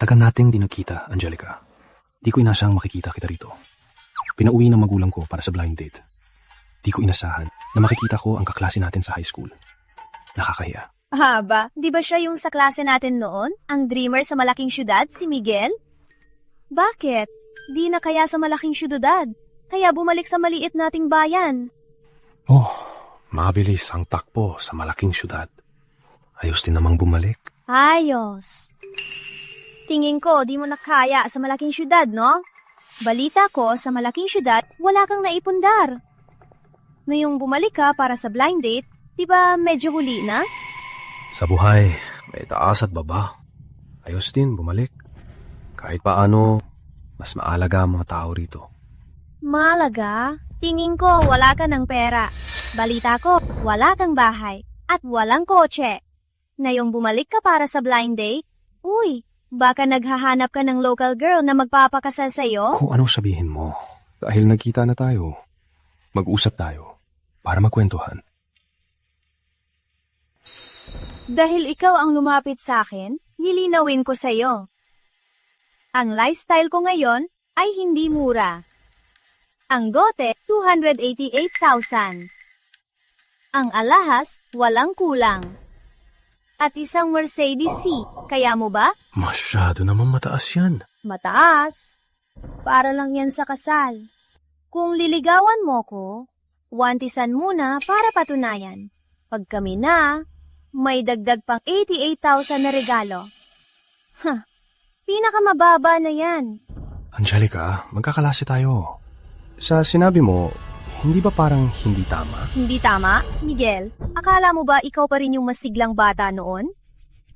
Tagal nating di nagkita, Angelica. Di ko inasahang makikita kita rito. Pinauwi ng magulang ko para sa blind date. Di ko inasahan na makikita ko ang kaklase natin sa high school. Nakakahiya. Haba, di ba siya yung sa klase natin noon? Ang dreamer sa malaking syudad, si Miguel? Bakit? Di na kaya sa malaking syudad? Kaya bumalik sa maliit nating bayan? Oh, mabilis ang takbo sa malaking syudad. Ayos din namang bumalik. Ayos. Tingin ko, di mo na kaya sa malaking syudad, no? Balita ko, sa malaking syudad, wala kang naipundar. Ngayong bumalik ka para sa blind date, di ba medyo huli na? Sa buhay, may taas at baba. Ayos din bumalik. Kahit paano, mas maalaga ang mga tao rito. Malaga? Tingin ko, wala ka ng pera. Balita ko, wala kang bahay. At walang kotse. Ngayong bumalik ka para sa blind date, uy, baka naghahanap ka ng local girl na magpapakasal sa'yo? Kung anong sabihin mo, dahil nagkita na tayo, mag-usap tayo para magkwentuhan. Dahil ikaw ang lumapit sa akin, lilinawin ko sa'yo. Ang lifestyle ko ngayon ay hindi mura. Ang gote, 288,000. Ang alahas, walang kulang. At isang Mercedes C, kaya mo ba? Masyado naman mataas yan. Mataas. Para lang yan sa kasal. Kung liligawan mo ko, wantisan muna para patunayan. Pag kami na, may dagdag pang 88,000 na regalo. Pinakamababa na yan. Angelica, magkakalase tayo. Sa sinabi mo, hindi ba parang hindi tama? Hindi tama? Miguel, akala mo ba ikaw pa rin yung masiglang bata noon?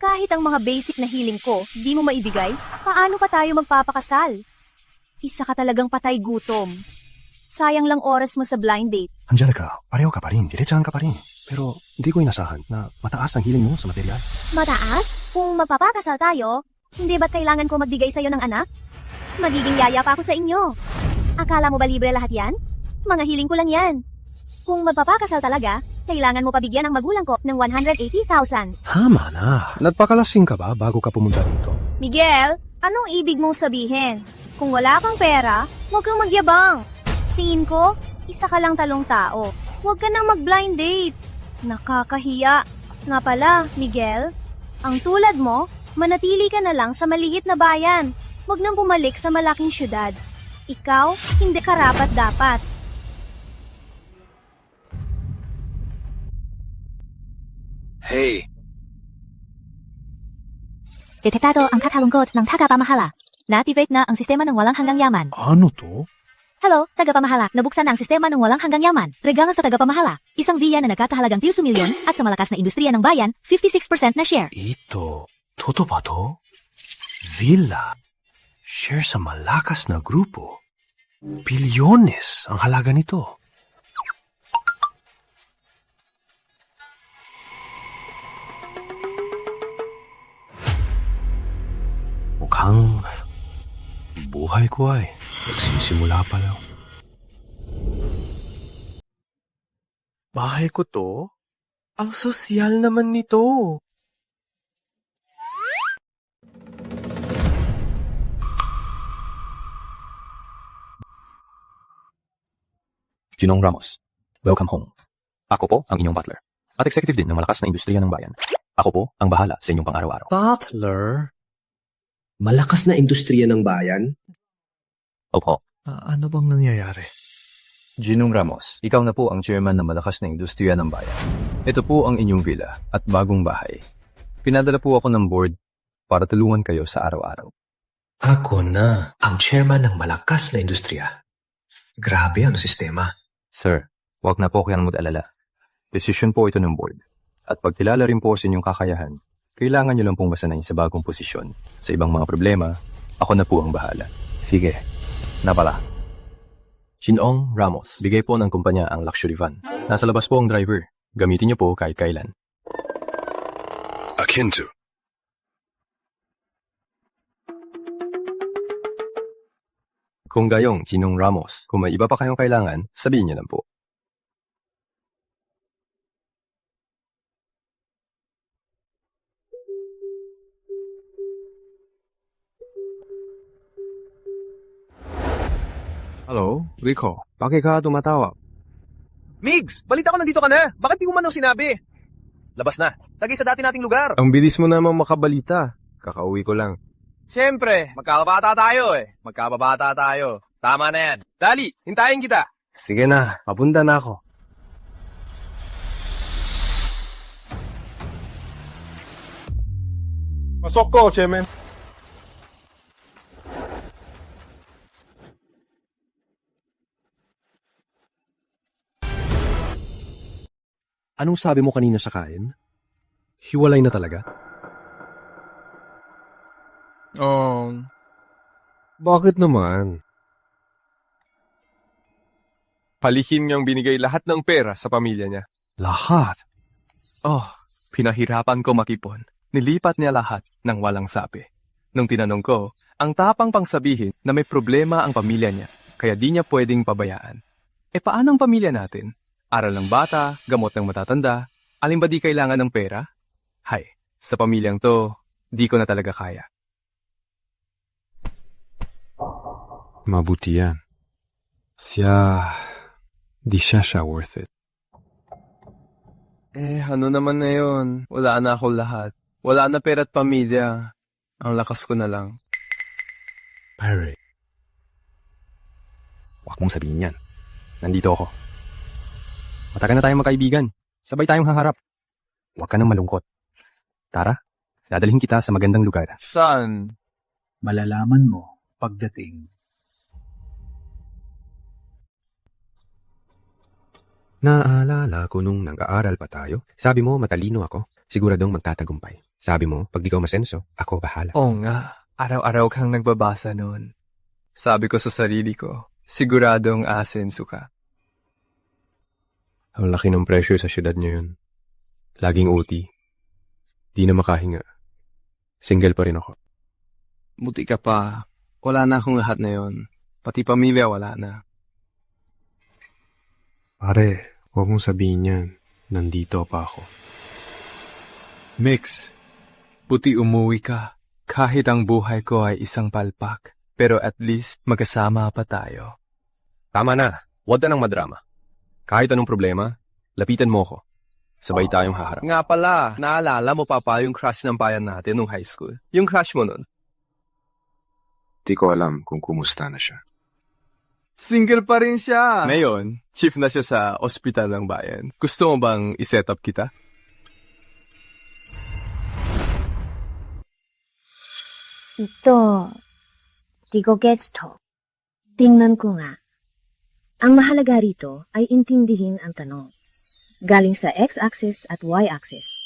Kahit ang mga basic na hiling ko, di mo maibigay, paano pa tayo magpapakasal? Isa ka talagang patay gutom. Sayang lang oras mo sa blind date. Angelica, pareho ka pa rin, diretsahan ka pa rin. Pero hindi ko inasahan na mataas ang hiling mo sa material. Mataas? Kung magpapakasal tayo, hindi ba't kailangan ko magbigay sa'yo ng anak? Magiging yaya pa ako sa inyo. Akala mo ba libre lahat yan? Mga hiling ko lang yan. Kung magpapakasal talaga, kailangan mo pabigyan ang magulang ko ng 180,000. Tama na. Nagpakalasing ka ba bago ka pumunta dito? Miguel, anong ibig mong sabihin? Kung wala kang pera, huwag kang magyabang. Tingin ko, isa ka lang talong tao. Huwag ka nang mag-blind date. Nakakahiya. Nga pala, Miguel, ang tulad mo, manatili ka na lang sa maliit na bayan. Huwag nang bumalik sa malaking syudad. Ikaw, hindi karapat-dapat. Hey! Detektado ang kakalungkot ng tagapamahala. Na-activate na ang sistema ng walang hanggang yaman. Ano to? Hello, tagapamahala. Nabuksan na ang sistema ng walang hanggang yaman. Regalo sa tagapamahala. Isang villa na nagkatahalagang 30 milyon at sa malakas na industriya ng bayan, 56% na share. Ito, totoo ba to? Villa. Share sa malakas na grupo. Bilyones ang halaga nito. Mukhang buhay ko ay nagsisimula pa lang. Bahay ko to? Ang sosyal naman nito. Ginong Ramos, welcome home. Ako po ang inyong butler at executive din ng malakas na industriya ng bayan. Ako po ang bahala sa inyong pang-araw-araw. Butler? Malakas na industriya ng bayan? Opo. Ano bang nangyayari? Ginong Ramos, ikaw na po ang chairman ng malakas na industriya ng bayan. Ito po ang inyong villa at bagong bahay. Pinadala po ako ng board para tulungan kayo sa araw-araw. Ako na ang chairman ng malakas na industriya. Grabe ang sistema. Sir, wag na po kayang mag-alala. Desisyon po ito ng board. At pag kilala rin po sa inyong kakayahan, kailangan nyo lang pong masanay sa bagong posisyon. Sa ibang mga problema, ako na po ang bahala. Sige, napala. Ginong Ramos, bigay po ng kumpanya ang luxury van. Nasa labas po ang driver. Gamitin niyo po kahit kailan. Akin to. Kung gayong Ginong Ramos, kung may iba pa kayong kailangan, sabihin niyo lang po. Hello, Rico. Bakit ka tumatawag? Migs, balita ko nandito ka na. Bakit di mo man ako sinabi? Labas na. Tagay sa dati nating lugar. Ang bilis mo naman makabalita. Kakauwi ko lang. Siyempre, Magkababata tayo eh. Magkababata tayo. Tama na yan. Dali, hintayin kita. Sige na, papunta na ako. Pasok ko, Chemen. Anong sabi mo kanina sa kain? Hiwalay na talaga? Bakit naman? Palihin niyang binigay lahat ng pera sa pamilya niya. Lahat? Oh, pinahirapan ko makipon. Nilipat niya lahat ng walang sabi. Nung tinanong ko, ang tapang pang sabihin na may problema ang pamilya niya, kaya di niya pwedeng pabayaan. E paano ang pamilya natin? Aral ng bata, gamot ng matatanda, alin ba di kailangan ng pera? Hay, sa pamilyang to, di ko na talaga kaya. Mabuti yan. Di siya worth it. ano naman na yun? Wala na ako lahat. Wala na pera at pamilya. Ang lakas ko na lang. Pare. Huwag mong sabihin yan. Nandito ako. Matagal na tayong magkaibigan. Sabay tayong haharap. Huwag ka nang malungkot. Tara, dadalhin kita sa magandang lugar. Saan? Malalaman mo pagdating. Naalala ko nung nag-aaral pa tayo. Sabi mo, matalino ako. Siguradong magtatagumpay. Sabi mo, pag di ka masenso, ako bahala. Oo nga. Araw-araw kang nagbabasa noon. Sabi ko sa sarili ko, siguradong asenso ka. Ang laki ng pressure sa syudad ngayon. Laging OT. Di na makahinga. Single pa rin ako. Buti ka pa. Wala na akong lahat na yon. Pati pamilya wala na. Pare, huwag mong sabihin yan. Nandito pa ako. Mix, buti umuwi ka. Kahit ang buhay ko ay isang palpak. Pero at least magkasama pa tayo. Tama na. Huwag ka nang madrama. Kahit anong problema, lapitan mo ko. Sabay tayong haharap. Nga pala, naalala mo pa yung crush ng bayan natin nung high school? Yung crush mo nun? Di ko alam kung kumusta na siya. Single pa rin siya. Ngayon, chief na siya sa ospital ng bayan. Gusto mo bang iset up kita? Ito, di ko gets to. Tingnan ko nga. Ang mahalaga rito ay intindihin ang tanong. Galing sa x-axis at y-axis.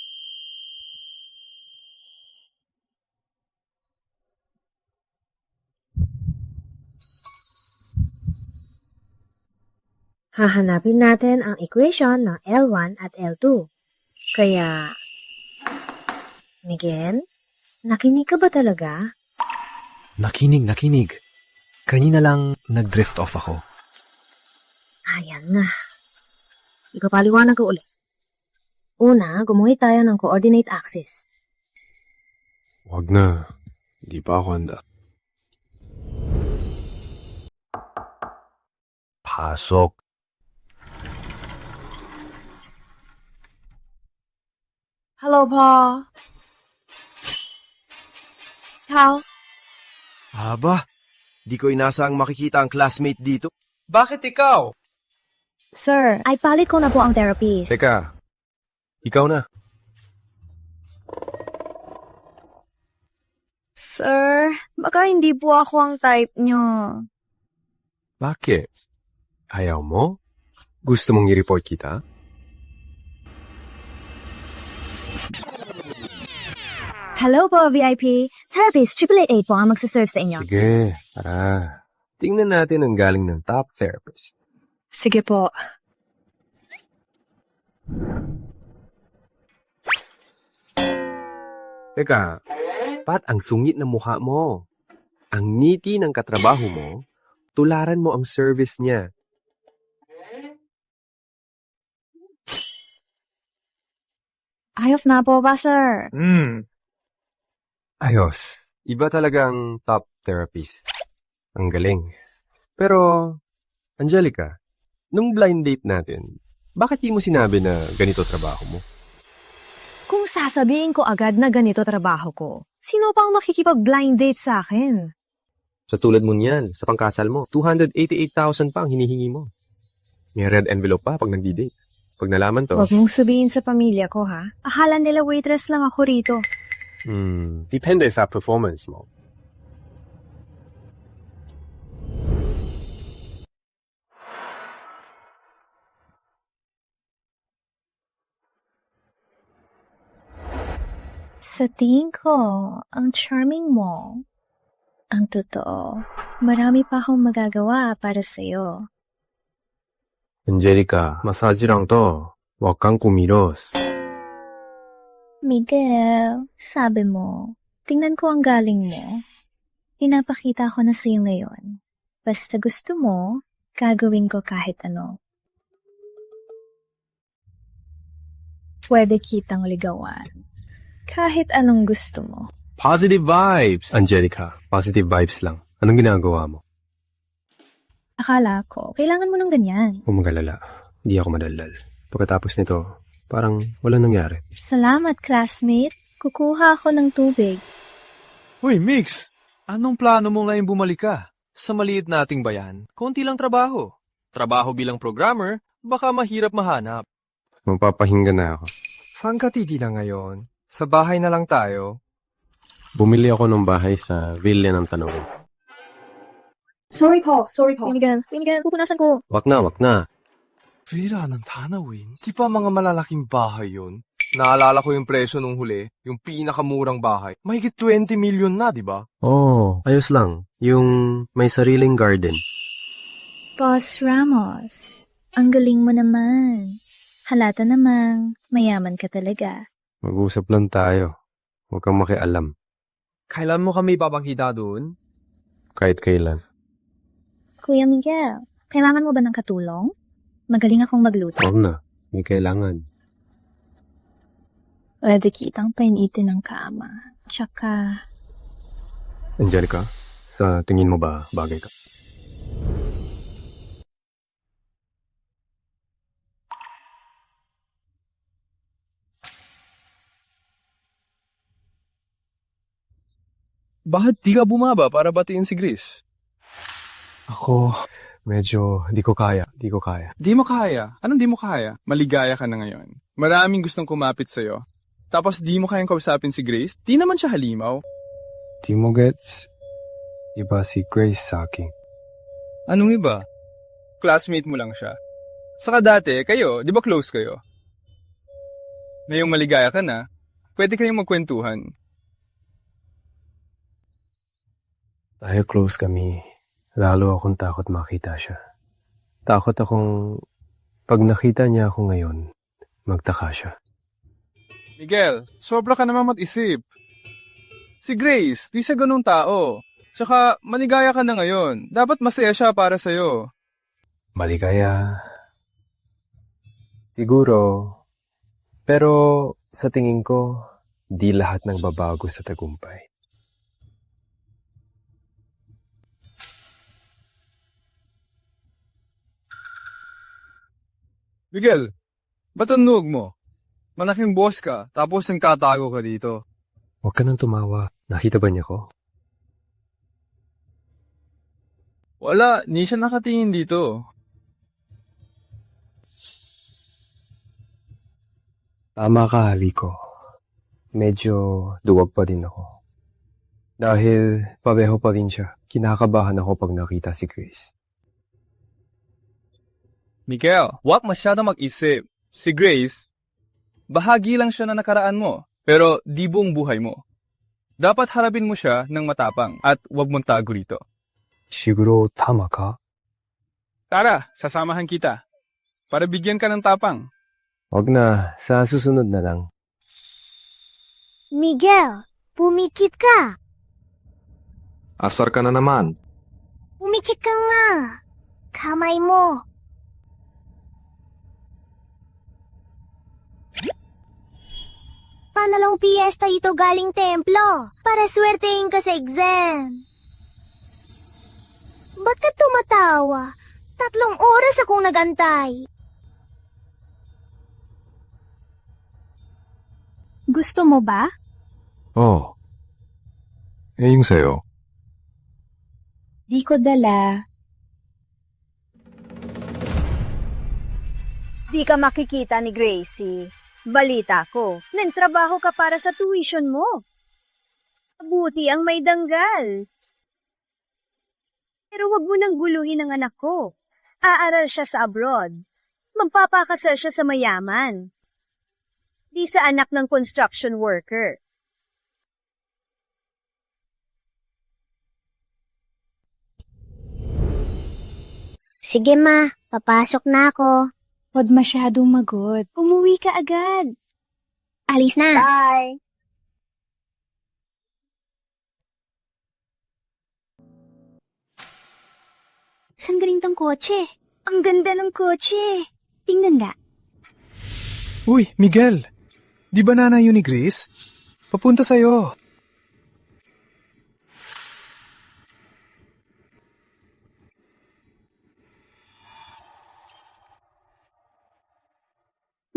Hahanapin natin ang equation ng L1 at L2. Kaya, Miguel, nakinig ka ba talaga? Nakinig. Kanina lang nag-drift off ako. Ayan na. Ikapaliwanag ko ulit. Una, gumuhit tayo ng coordinate axis. Wag na. Di pa ako handa. Pasok. Hello, Paul. How? Aba, di ko inasang makikita ang classmate dito. Bakit ikaw? Sir, ay palit ko na po ang therapist. Teka. Ikaw na. Sir, baka hindi po ako ang type nyo. Bakit? Ayaw mo? Gusto mong i-report kita? Hello po, VIP. Therapist 888 po ang magsaserve sa inyo. Sige, tara. Tingnan natin ang galing ng top therapist. Sige po. Teka, Pat, ang sungit ng mukha mo. Ang ngiti ng katrabaho mo, tularan mo ang service niya. Ayos na po ba, sir? Ayos. Iba talagang top therapist. Ang galing. Pero, Angelica, nung blind date natin, bakit di mo sinabi na ganito trabaho mo? Kung sasabihin ko agad na ganito trabaho ko, sino pang makikipag-blind date sa akin? Sa tulad mo niyan, sa pangkasal mo, 288,000 pa ang hinihingi mo. May red envelope pa pag nagdi-date. Pag nalaman to... Huwag mong sabihin sa pamilya ko, ha? Akala nila waitress lang ako rito. Depende sa performance mo. Sa tingin ko, ang charming mo. Ang totoo, marami pa akong magagawa para sa'yo. Angelica, massage lang to. Huwag kang kumilos. Miguel, sabi mo, tingnan ko ang galing mo. Pinapakita ko na sa'yo ngayon. Basta gusto mo, gagawin ko kahit ano. Pwede kitang ligawan. Kahit anong gusto mo. Positive vibes! Angelica, positive vibes lang. Anong ginagawa mo? Akala ko, kailangan mo ng ganyan. Huwag magalala. Hindi ako madaldal. Pagkatapos nito, parang walang nangyari. Salamat, classmate. Kukuha ako ng tubig. Uy, Mix! Anong plano mo ngayon bumalik ka? Sa maliit nating bayan, konti lang trabaho. Trabaho bilang programmer, baka mahirap mahanap. Mapapahinga na ako. Saan ka titira ngayon? Sa bahay na lang tayo. Bumili ako ng bahay sa Villa ng Tanong. Sorry po. Miguel, pupunasan ko. Wag na. Villa ng Tanawin? Di pa mga malalaking bahay yun? Naalala ko yung presyo nung huli, yung pinakamurang bahay. Mahigit 20 million na, di ba? Oo, ayos lang. Yung may sariling garden. Boss Ramos, ang galing mo naman. Halata namang mayaman ka talaga. Mag-usap lang tayo. Huwag kang makialam. Kailan mo kami papakita doon? Kahit kailan. Kuya Miguel, kailangan mo ba ng katulong? Magaling akong magluto. Huwag na. May kailangan. Pwede kitang painitin ng kama. Tsaka... Angelica, sa tingin mo ba bagay ka? Bakit di ka bumaba para batiin si Grace? Ako, medyo di ko kaya. Di mo kaya? Anong di mo kaya? Maligaya ka na ngayon. Maraming gustong kumapit sa'yo. Tapos di mo kayang kausapin si Grace? Di naman siya halimaw. Di mo gets? Iba si Grace sa akin. Anong iba? Classmate mo lang siya. Saka dati, kayo, di ba close kayo? Ngayong maligaya ka na, pwede kayong magkwentuhan. Dahil close kami, lalo akong takot makita siya. Takot akong pag nakita niya ako ngayon, magtaka siya. Miguel, sobra ka naman mag-isip. Si Grace, di siya ganun tao. Tsaka, maligaya ka na ngayon. Dapat masaya siya para sa'yo. Maligaya? Siguro. Pero sa tingin ko, di lahat ng babago sa tagumpay. Miguel, ba't ang nuog mo? Malaking boss ka, tapos nagtatago ka dito. Huwag ka nang tumawa. Nakita ba niya ko? Wala, di siya nakatingin dito. Tama ka, Rico. Medyo duwag pa din ako. Dahil pareho pa rin siya. Kinakabahan ako pag nakita si Grace. Miguel, huwag masyadong mag-isip. Si Grace, bahagi lang siya na nakaraan mo, pero di buong buhay mo. Dapat harapin mo siya ng matapang at huwag mong tago rito. Siguro tama ka? Tara, sasamahan kita. Para bigyan ka ng tapang. Huwag na, sa susunod na lang. Miguel, pumikit ka. Asar ka na naman. Pumikit ka nga. Kamay mo. Panalong piyesta ito galing templo. Para swertein ka sa exam. Ba't ka tumatawa? 3 oras akong nagantay. Gusto mo ba? Oh. Eh, yung sa'yo? Di ko dala. Di ka makikita ni Gracie. Balita ko, nagtrabaho ka para sa tuition mo. Buti ang may danggal. Pero wag mo nang guluhin ang anak ko. Aaral siya sa abroad. Magpapakasal siya sa mayaman. Di sa anak ng construction worker. Sige ma, papasok na ako. Huwag masyadong magod. Umuwi ka agad. Alis na. Bye! Saan galing tong kotse? Ang ganda ng kotse. Tingnan nga. Uy, Miguel! Di ba nanay yun ni Grace? Papunta sa'yo.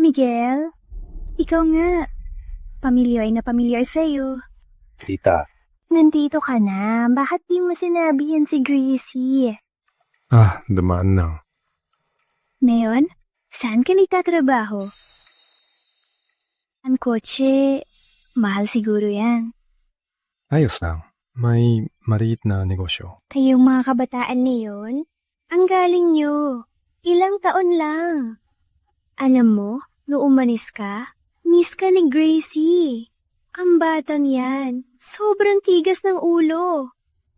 Miguel, ikaw nga. Pamilyar na pamilyar sa'yo. Tita. Nandito ka na. Bakit di mo sinabi yan si Gracie? Dumaan lang. Ngayon, saan ka nagtatrabaho? Ang kotse, mahal siguro yan. Ayos lang. May maliit na negosyo. Kayong mga kabataan niyon, ang galing nyo. Ilang taon lang. Alam mo, noong umalis ka, miss ka ni Gracie. Ang batang yan, sobrang tigas ng ulo.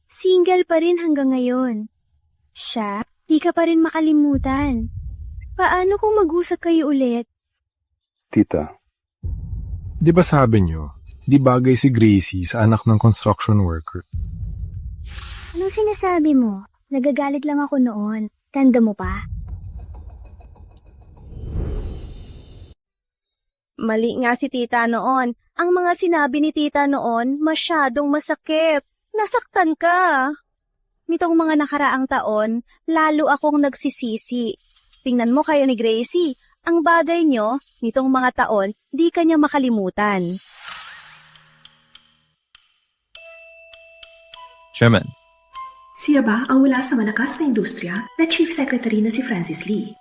Single pa rin hanggang ngayon. Siya, di ka pa rin makalimutan. Paano kung mag-usap kayo ulit? Tita. Di ba sabi niyo, di bagay si Gracie sa anak ng construction worker? Anong sinasabi mo? Nagagalit lang ako noon. Tanda mo pa? Mali nga si tita noon. Ang mga sinabi ni tita noon, masyadong masakit. Nasaktan ka. Nitong mga nakaraang taon, lalo akong nagsisisi. Tingnan mo kayo ni Gracie. Ang bagay nyo, nitong mga taon, di ka niya makalimutan. Chairman. Siya ba ang wala sa malakas na industriya na Chief Secretary na si Francis Lee?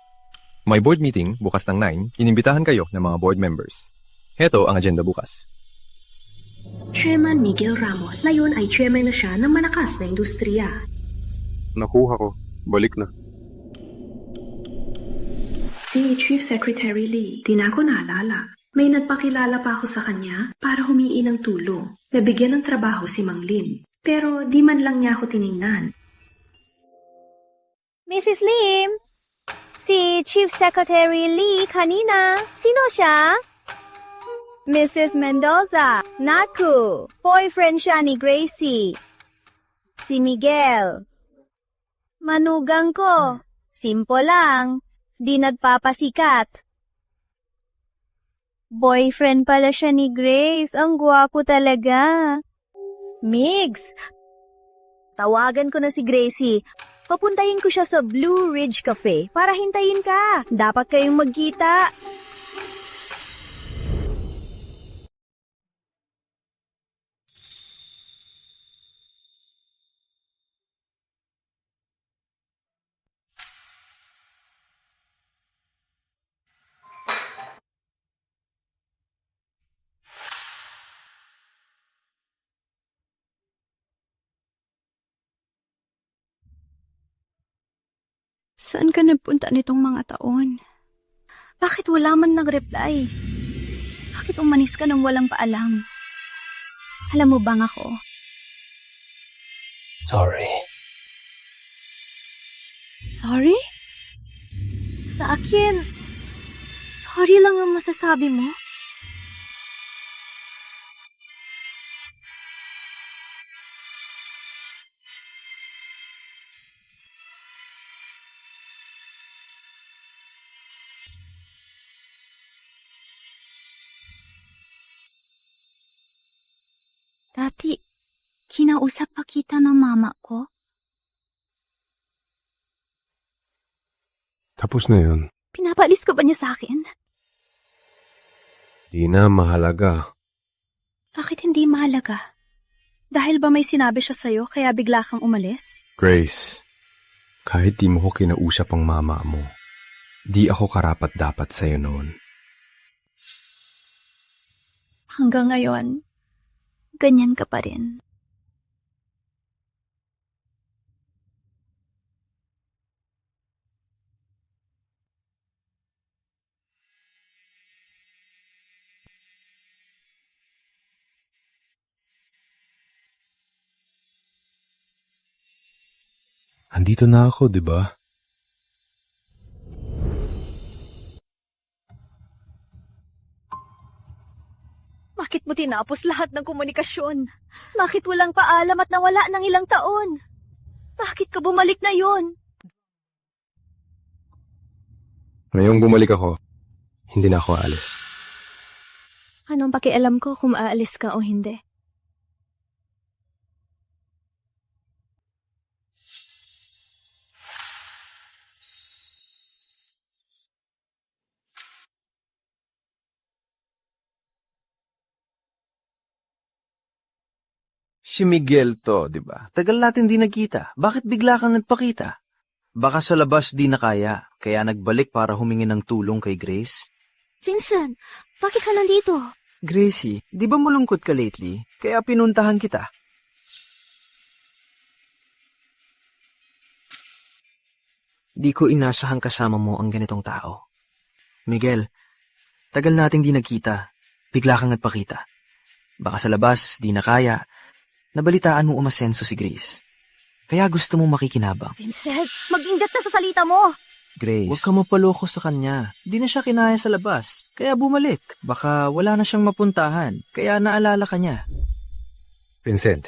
May board meeting bukas ng 9, inimbitahan kayo ng mga board members. Heto ang agenda bukas. Chairman Miguel Ramos, ngayon ay chairman na siya ng malakas na industriya. Nakuha ko. Balik na. Si Chief Secretary Lee, di na ako naalala. May nagpakilala pa ako sa kanya para humingi ng tulong. Nabigyan ng trabaho si Mang Lim. Pero di man lang niya ako tiningnan. Mrs. Lim, si Chief Secretary Lee kanina. Sino siya? Mrs. Mendoza. Naku, boyfriend siya ni Gracie. Si Miguel. Manugang ko. Simple lang. Di nagpapasikat. Boyfriend pala siya ni Grace. Ang gwapo talaga. Migs, tawagan ko na si Gracie. Papuntahin ko siya sa Blue Ridge Cafe para hintayin ka. Dapat kayong magkita. Saan ka nagpunta nitong mga taon? Bakit wala man nag-reply? Bakit umanis ka nang walang paalam? Alam mo bang ako? Sorry. Sorry? Sa akin, sorry lang ang masasabi mo. Dati, kinausap pa kita ng mama ko. Tapos na yun. Pinapaalis ka ba niya sa akin? Di na mahalaga. Bakit hindi mahalaga? Dahil ba may sinabi siya sa'yo kaya bigla kang umalis? Grace, kahit di mo ko kinausap ang mama mo, di ako karapat-dapat sa'yo noon. Hanggang ngayon, ganyan ka pa rin. Andito na ako, di ba? Bakit mo tinapos lahat ng komunikasyon? Bakit walang paalam at nawala ng ilang taon? Bakit ka bumalik na yon? Ngayong bumalik ako, hindi na ako aalis. Anong pakialam ko kung aalis ka o hindi? Si Miguel to, di ba? Tagal natin di nagkita. Bakit bigla kang nagpakita? Baka sa labas di na kaya nagbalik para humingi ng tulong kay Grace? Vincent, bakit ka nandito? Gracie, di ba malungkot ka lately? Kaya pinuntahan kita. Di ko inasahang kasama mo ang ganitong tao. Miguel, tagal nating di nagkita. Bigla kang nagpakita. Baka sa labas, di na kaya. Nabalitaan mo umasenso si Grace. Kaya gusto mong makikinabang. Vincent, mag-ingat na sa salita mo! Grace, huwag ka mapaloko sa kanya. Di na siya kinaya sa labas. Kaya bumalik. Baka wala na siyang mapuntahan. Kaya naalala ka niya. Vincent,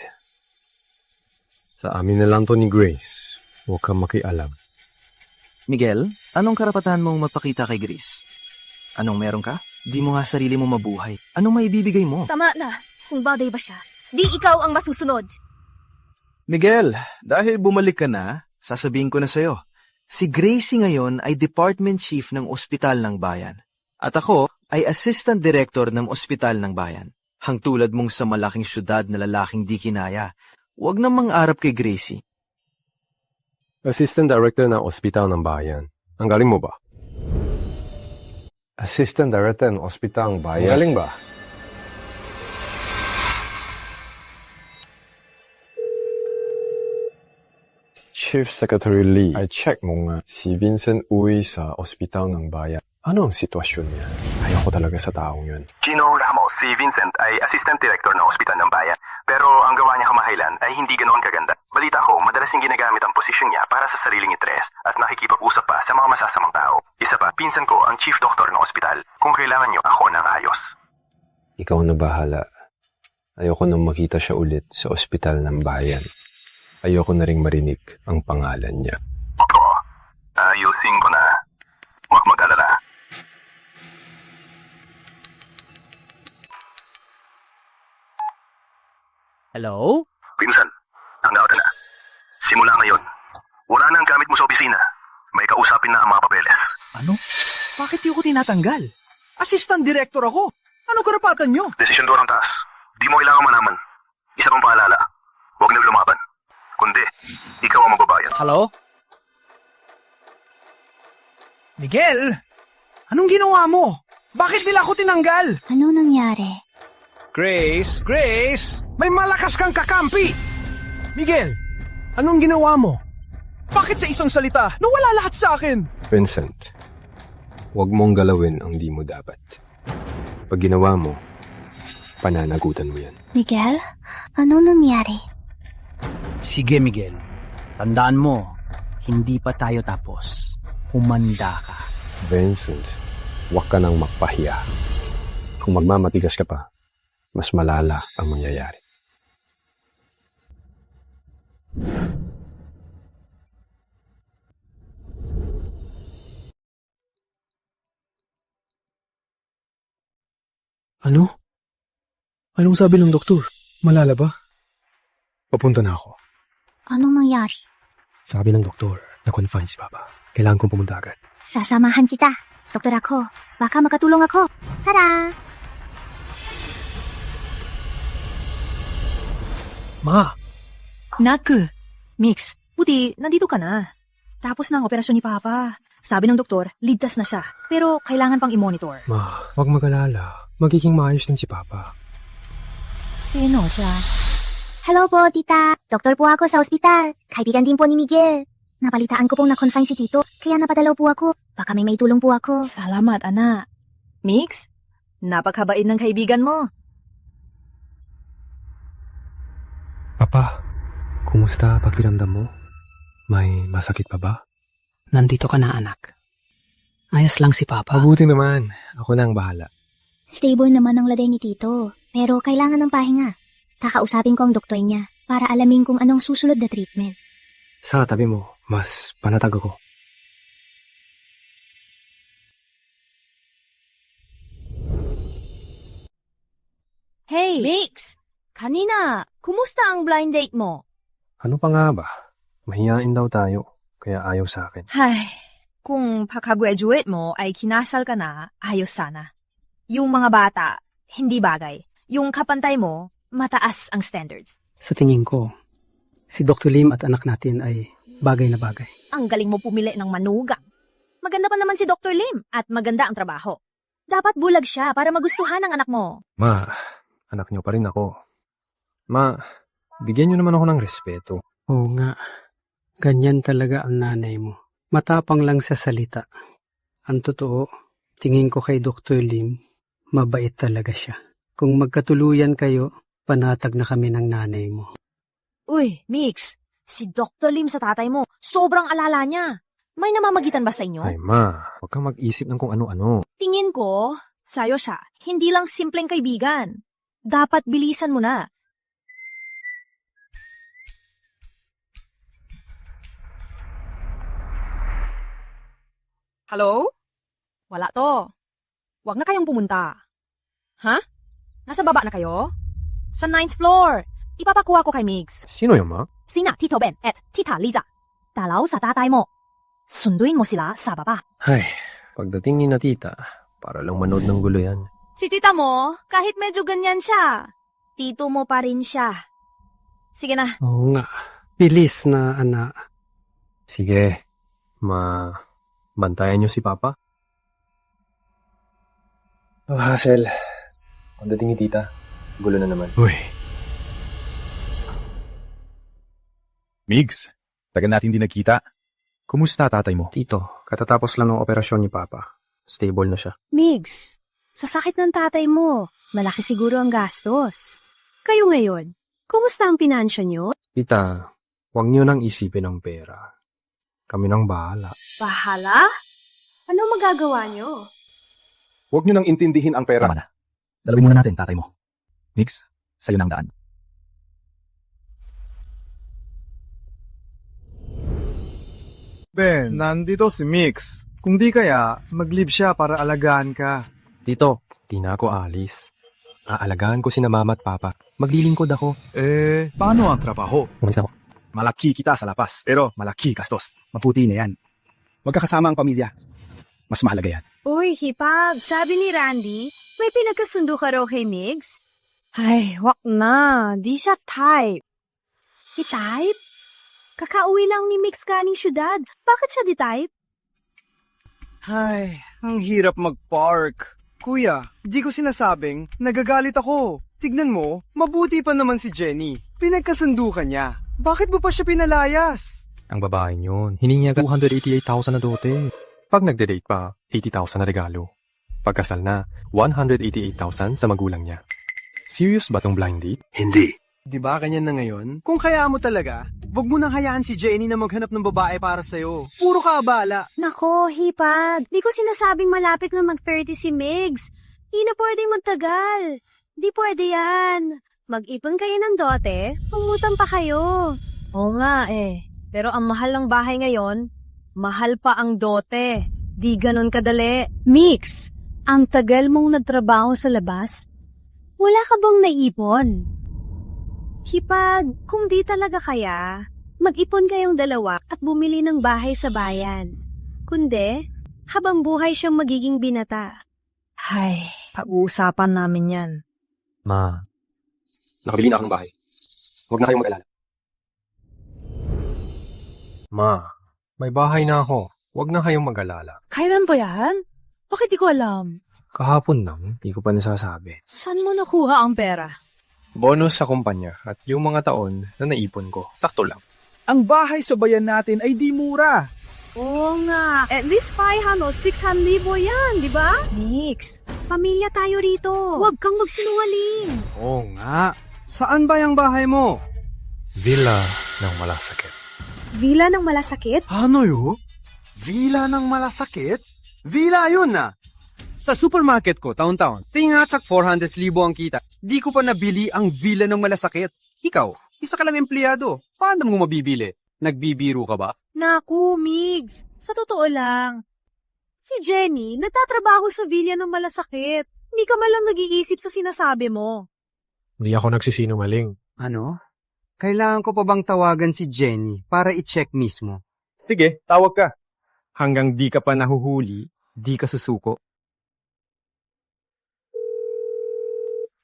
sa amin na lang to ni Grace. Huwag kang makialam. Miguel, anong karapatan mong magpakita kay Grace? Anong meron ka? Di mo nga sarili mo mabuhay. Anong maibibigay mo? Tama na. Kung bagay ba siya, di ikaw ang masusunod. Miguel, dahil bumalik ka na, sasabihin ko na sa'yo. Si Gracie ngayon ay Department Chief ng Ospital ng Bayan. At ako ay Assistant Director ng Ospital ng Bayan. Hangtulad mong sa malaking syudad na lalaking di kinaya. Huwag namang arap kay Gracie. Assistant Director ng Ospital ng Bayan. Ang galing mo ba? Assistant Director ng Ospital ng Bayan. Ang galing ba? Chief Secretary Lee, I check mo nga si Vincent uwi sa ospital ng bayan. Ano ang sitwasyon niya? Ayoko talaga sa taong yun. Gino Ramos, si Vincent ay Assistant Director ng Ospital ng Bayan. Pero ang gawa niya kamahailan ay hindi ganoon kaganda. Balita ko, madalas yung ginagamit ang posisyon niya para sa sariling interes at nakikipag-usap pa sa mga masasamang tao. Isa pa, pinsan ko ang Chief Doctor ng ospital. Kung kailangan niyo, ako ng ayos. Ikaw na bahala. Ayoko nang makita siya ulit sa ospital ng bayan. Ayoko na ring marinig ang pangalan niya. Opo, ayusin ko na. Huwag mag-alala. Hello? Vincent, handa ka na. Simula ngayon, wala na ang gamit mo sa opisina. May kausapin na ang mga papeles. Ano? Bakit di ko tinatanggal? Assistant Director ako. Ano karapatan nyo? Desisyon doon ang taas. Di mo kailangan malaman. Isa pang paalala, huwag na lumaban. Kundi, ikaw ang magbabayad. Hello? Miguel! Anong ginawa mo? Bakit nila ako tinanggal? Ano nangyari? Grace! Grace! May malakas kang kakampi! Miguel! Anong ginawa mo? Bakit sa isang salita nawala lahat sa akin? Vincent, huwag mong galawin ang di mo dapat. Pag ginawa mo, pananagutan mo yan. Miguel, ano nangyari? Sige, Miguel. Tandaan mo, hindi pa tayo tapos. Humanda ka. Vincent, huwag ka nang magpahiya. Kung magmamatigas ka pa, mas malala ang mangyayari. Ano? Anong sabi ng doktor? Malala ba? Papunta na ako. Anong nangyari? Sabi ng doktor, na-confine si Papa. Kailangan kong pumunta agad. Sasamahan kita. Doktor ako. Baka makatulong ako. Tara! Ma! Naku! Mix, buti, nandito ka na. Tapos na ang operasyon ni Papa. Sabi ng doktor, ligtas na siya. Pero kailangan pang i-monitor. Ma, huwag mag-alala. Magiging maayos din si Papa. Sino siya? Hello po, tita. Doktor po ako sa ospital. Kaibigan din po ni Miguel. Napalitaan ko pong na-confine si Tito, kaya napadalaw po ako. Baka may tulong po ako. Salamat, anak. Mix, napakabait ng kaibigan mo. Papa, kumusta pakiramdam mo? May masakit pa ba? Nandito ka na, anak. Ayos lang si Papa. Mabuti naman. Ako na ang bahala. Stable naman ang laday ni Tito, pero kailangan ng pahinga. Kakausapin ko ang doktor niya para alamin kung anong susunod na treatment. Sa tabi mo, mas panatag ako. Hey, Mix! Kanina, kumusta ang blind date mo? Ano pa nga ba? Mahihain daw tayo, kaya ayaw sa akin. Ay, kung pagka-graduate mo ay kinasal ka na, ayos sana. Yung mga bata, hindi bagay. Yung kapantay mo, mataas ang standards. Sa tingin ko, si Dr. Lim at anak natin ay bagay na bagay. Ang galing mo pumili ng manugang. Maganda pa naman si Dr. Lim at maganda ang trabaho. Dapat bulag siya para magustuhan ng anak mo. Ma, anak niyo pa rin ako. Ma, bigyan niyo naman ako ng respeto. Oo nga, ganyan talaga ang nanay mo. Matapang lang sa salita. Ang totoo, tingin ko kay Dr. Lim, mabait talaga siya. Kung magkatuluyan kayo, panatag na kami ng nanay mo. Uy, Mix, si Dr. Lim sa tatay mo, sobrang alala niya. May namamagitan ba sa inyo? Ay ma, huwag kang mag-isip ng kung ano-ano. Tingin ko, sayo siya, hindi lang simpleng kaibigan. Dapat bilisan mo na. Hello? Wala to. Huwag na kayong pumunta. Ha? Nasa baba na kayo? Sa 9th floor. Ipapakuha ko kay Migs. Sino yun, ma? Sina Tito Ben at Tita Liza. Dalaw sa tatay mo. Sunduin mo sila sa baba. Ay, pagdating ni na tita, para lang manood ng gulo yan. Si tita mo, kahit medyo ganyan siya, tito mo pa rin siya. Sige na. Oo nga. Bilis na, anak. Sige, bantayan niyo si Papa. Oh, Hassel. Pagdating ni tita, gulo na naman. Uy. Migs, tagal natin din nagkita. Kumusta tatay mo? Tito, katatapos lang ng operasyon ni Papa. Stable na siya. Migs, sa sakit ng tatay mo, malaki siguro ang gastos. Kayo ngayon, kumusta ang pinansya nyo? Tita, huwag niyo nang isipin ang pera. Kami nang bahala. Bahala? Ano magagawa nyo? Huwag nyo nang intindihin ang pera. Tama na. Dalawin muna natin, tatay mo. Mix, sa'yo nang daan. Ben, nandito si Mix. Kung di kaya, mag-leave siya para alagaan ka. Tito, di na ako alis. Aalagaan ko si na mama at papa. Maglilingkod ako. Paano ang trabaho? Umalis ako. Malaki kita sa lapas, pero malaki gastos. Maputi na yan. Magkakasama ang pamilya. Mas mahalaga yan. Uy, hipag, sabi ni Randy, may pinagkasundo ka raw kay Migs? Ay, wak na. Di siya type. Di-type? Kakauwi lang ni Mix kaning syudad. Bakit siya di-type? Ay, ang hirap mag-park. Kuya, di ko sinasabing nagagalit ako. Tignan mo, mabuti pa naman si Jenny. Pinagkasundo ka niya. Bakit mo pa siya pinalayas? Ang babae yun, hiningi niya 288,000 na dote. Pag nagde-date pa, 80,000 na regalo. Pagkasal na, 188,000 sa magulang niya. Serious ba tong blind date? Hindi. Di ba ganyan na ngayon? Kung kaya mo talaga, wag mo nang hayaan si Jenny na maghanap ng babae para sa'yo. Puro ka abala. Nako, hipag. Di ko sinasabing malapit na mag-30 si Migs. Di na pwedeng magtagal. Di pwede yan. Mag-ipon kayo ng dote, pangutang pa kayo. Oo nga eh. Pero ang mahal ng bahay ngayon, mahal pa ang dote. Di ganon kadali. Mix, ang tagal mong nagtrabaho sa labas, wala ka bang naipon? Hipag, kung di talaga kaya, mag-ipon kayong dalawa at bumili ng bahay sa bayan. Kundi, habang buhay siyang magiging binata. Ay, pag-uusapan namin yan. Ma, nakabili na akong bahay. Huwag na kayong mag-alala. Ma, may bahay na ako. Huwag na kayong mag-alala. Kailan ba yan? Bakit di ko alam? Kahapon lang, hindi ko pa nasasabi. Saan mo nakuha ang pera? Bonus sa kumpanya at yung mga taon na naipon ko. Sakto lang. Ang bahay sa bayan natin ay di mura. Oo nga. At least 500, 600 yan, di ba? Mix, pamilya tayo rito. Huwag kang magsinungaling. Oo nga. Saan ba yung bahay mo? Villa ng Malasakit. Villa ng Malasakit? Ano yun? Villa ng Malasakit? Villa yun na! Sa supermarket ko, taon-taon, tingatsak 400,000 ang kita. Di ko pa nabili ang Villa ng Malasakit. Ikaw, isa ka lang empleyado. Paano mo mabibili? Nagbibiro ka ba? Naku, Migs. Sa totoo lang. Si Jenny, nagtatrabaho sa Villa ng Malasakit. Hindi ka malang nag-iisip sa sinasabi mo. Hindi ako nagsisinungaling. Ano? Kailangan ko pa bang tawagan si Jenny para i-check mismo? Sige, tawag ka. Hanggang di ka pa nahuhuli, di ka susuko.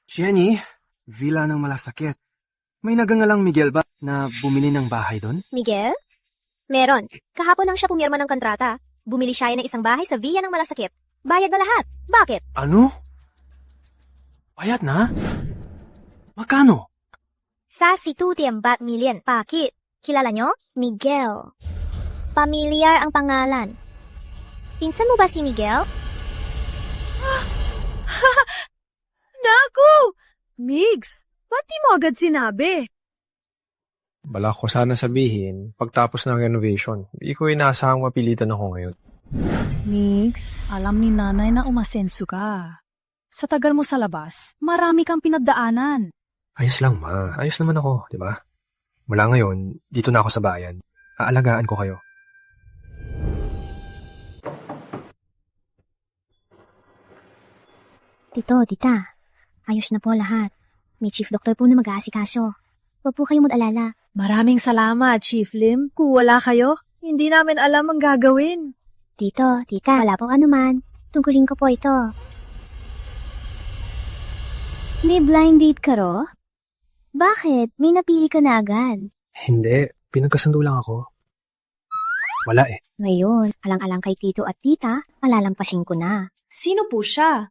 Jenny, Villa ng Malasakit. May nagangalang Miguel ba na bumili ng bahay doon? Miguel? Meron. Kahapon lang siya pumirma ng kontrata. Bumili siya ng isang bahay sa Villa ng Malasakit. Bayad na lahat. Bakit? Ano? Bayad na? Magkano? Sa situtiembat million. Bakit? Kilala nyo? Miguel. Pamilyar ang pangalan. Pinsan mo ba si Miguel? Naku! Migs, ba't di mo agad sinabi? Bala ko sana sabihin, pagtapos ng renovation, hindi ko inaasahang mapilitan ako ngayon. Migs, alam ni nanay na umasenso ka. Sa tagal mo sa labas, marami kang pinagdaanan. Ayos lang, ma. Ayos naman ako, di ba? Mula ngayon, dito na ako sa bayan. Aalagaan ko kayo. Tito, tita. Ayos na po lahat. May chief doctor po na mag-aasikaso. Huwag po kayong mag-alala. Maraming salamat, Chief Lim. Kung wala kayo, hindi namin alam ang gagawin. Tito, tita, wala pong anuman. Tungkulin ko po ito. May blind date ka ro? Bakit? May napili ka na agad. Hindi, pinagkasundo lang ako. Wala eh. Ngayon, alang-alang kay tito at tita, malalampasin ko na. Sino po siya?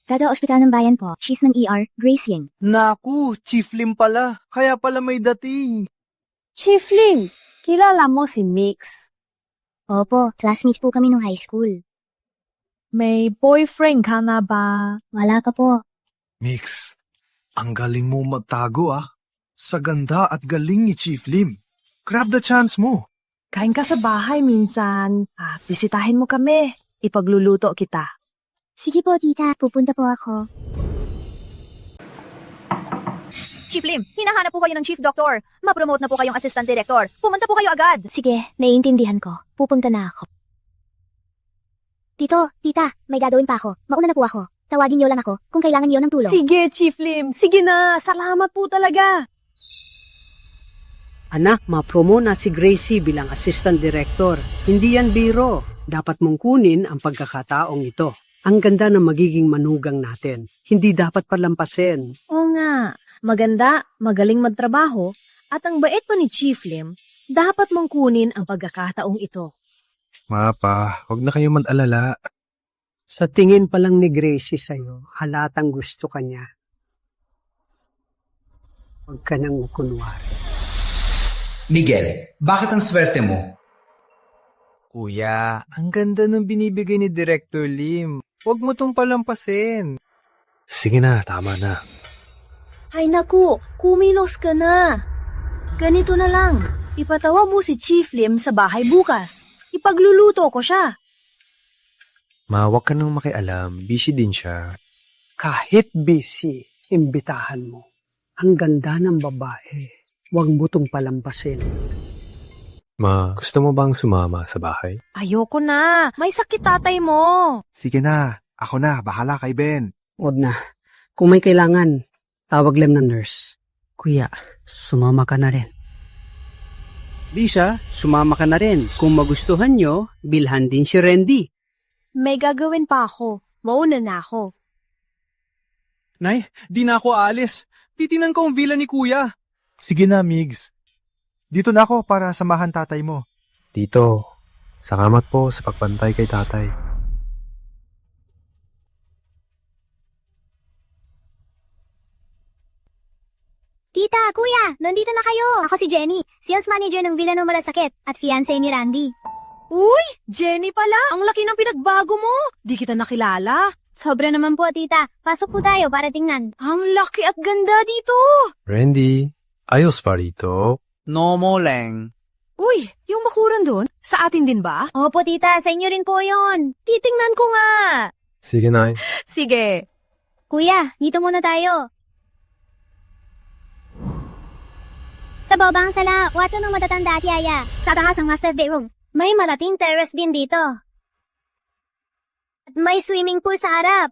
Taga Ospital ng Bayan po. She's ng ER, Grace Ying. Naku, Chief Lim pala. Kaya pala may dating. Chief Lim, kilala mo si Mix. Opo, classmates po kami nung high school. May boyfriend ka na ba? Wala ka po. Mix, ang galing mo magtago Sa ganda at galing ni Chief Lim. Grab the chance mo. Kain ka sa bahay minsan. Bisitahin mo kami. Ipagluluto kita. Sige po, tita. Pupunta po ako. Chief Lim, hinahanap po kayo ng Chief Doctor. Ma-promote na po kayong Assistant Director. Pumunta po kayo agad. Sige, naiintindihan ko. Pupunta na ako. Tito, tita, may gagawin pa ako. Mauna na po ako. Tawagin niyo lang ako kung kailangan niyo ng tulong. Sige, Chief Lim. Sige na. Salamat po talaga. Anak, ma-promo na si Gracie bilang Assistant Director. Hindi yan biro. Dapat mong kunin ang pagkakataong ito. Ang ganda ng magiging manugang natin. Hindi dapat palampasin. Oo nga. Maganda, magaling magtrabaho, at ang bait pa ni Chief Lim, dapat mong kunin ang pagkakataong ito. Mapa, huwag na kayo mag-alala. Sa tingin pa lang ni Gracie sa'yo, halatang gusto ka niya. Huwag ka nang kunwari. Miguel, bakit ang swerte mo? Kuya, ang ganda nung binibigay ni Director Lim. Huwag mo tong palampasin. Sige na, tama na. Ay naku, kumilos ka na. Ganito na lang, ipatawa mo si Chief Lim sa bahay bukas. Ipagluluto ko siya. Ma, huwag ka nang makialam. Busy din siya. Kahit busy, imbitahan mo. Ang ganda ng babae. Huwag mo tong palampasin. Ma, gusto mo bang sumama sa bahay? Ayoko na. May sakit tatay mo. Sige na, ako na, bahala kay Ben. Huwag na. Kung may kailangan, tawag lang ng nurse. Kuya, sumama ka na rin. Lisa, sumama ka na rin. Kung magustuhan nyo, bilhan din si Randy. May gagawin pa ako. Mauna na ako. Nay, di na ako aalis. Titinan ko ang villa ni Kuya. Sige na, Migs. Dito na ako para samahan tatay mo. Tito, salamat po sa pagbantay kay tatay. Tita, kuya, nandito na kayo. Ako si Jenny, sales manager ng Villa ng Malasakit at fiancé ni Randy. Uy, Jenny pala. Ang laki ng pinagbago mo. Di kita nakilala. Sobra naman po, tita. Pasok po tayo para tingnan. Ang laki at ganda dito. Randy, ayos pa rito. Nomo lang. Uy, yung makuran doon, sa atin din ba? Opo, tita. Sa inyo rin po yun. Titingnan ko nga. Sige, Nay. Sige. Kuya, dito muna tayo. Sa baba ang sala, wato ng matatanda at yaya. Sa taas ang master bedroom. May malaking terrace din dito. At may swimming pool sa harap.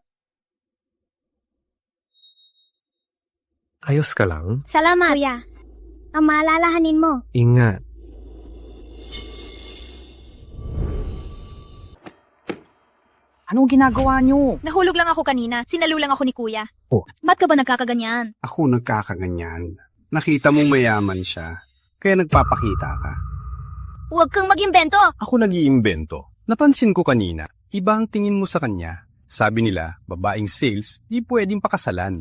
Ayos ka lang? Salamat, kuya. Ang maalalahanin mo. Ingat. Anong ginagawa nyo? Nahulog lang ako kanina. Sinalo lang ako ni kuya. Oh. Ba't ka ba nagkakaganyan? Ako nagkakaganyan. Nakita mong mayaman siya, kaya nagpapakita ka. Huwag kang mag-imbento! Ako nag-iimbento. Napansin ko kanina, iba ang tingin mo sa kanya. Sabi nila, babaeng sales, di pwedeng pakasalan.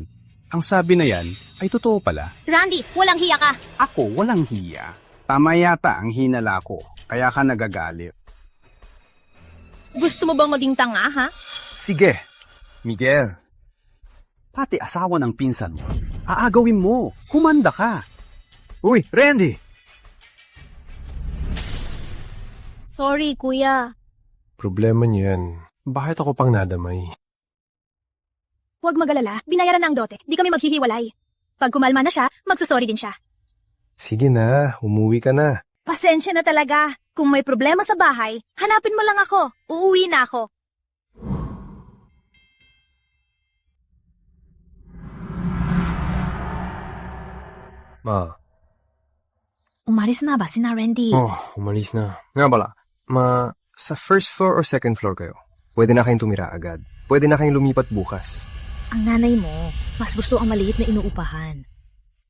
Ang sabi na yan, ay totoo pala. Randy, walang hiya ka! Ako, walang hiya. Tama yata ang hinala ko, kaya ka nagagalit. Gusto mo bang maging tanga, ha? Sige, Miguel. Pati asawa ng pinsan mo. Aagawin mo. Humanda ka. Uy, Randy! Sorry, kuya. Problema niyan. Bakit ako pang nadamay? Huwag mag-alala. Binayaran na ang dote. Di kami maghihiwalay. Pag kumalma na siya, magsasorry din siya. Sige na, umuwi ka na. Pasensya na talaga. Kung may problema sa bahay, hanapin mo lang ako. Uuwi na ako. Ma. Umalis na ba si na Randy? Oh, umalis na. Nga pala, sa first floor or second floor kayo? Pwede na kayong tumira agad. Pwede na kayong lumipat bukas. Ang nanay mo, mas gusto ang maliit na inuupahan.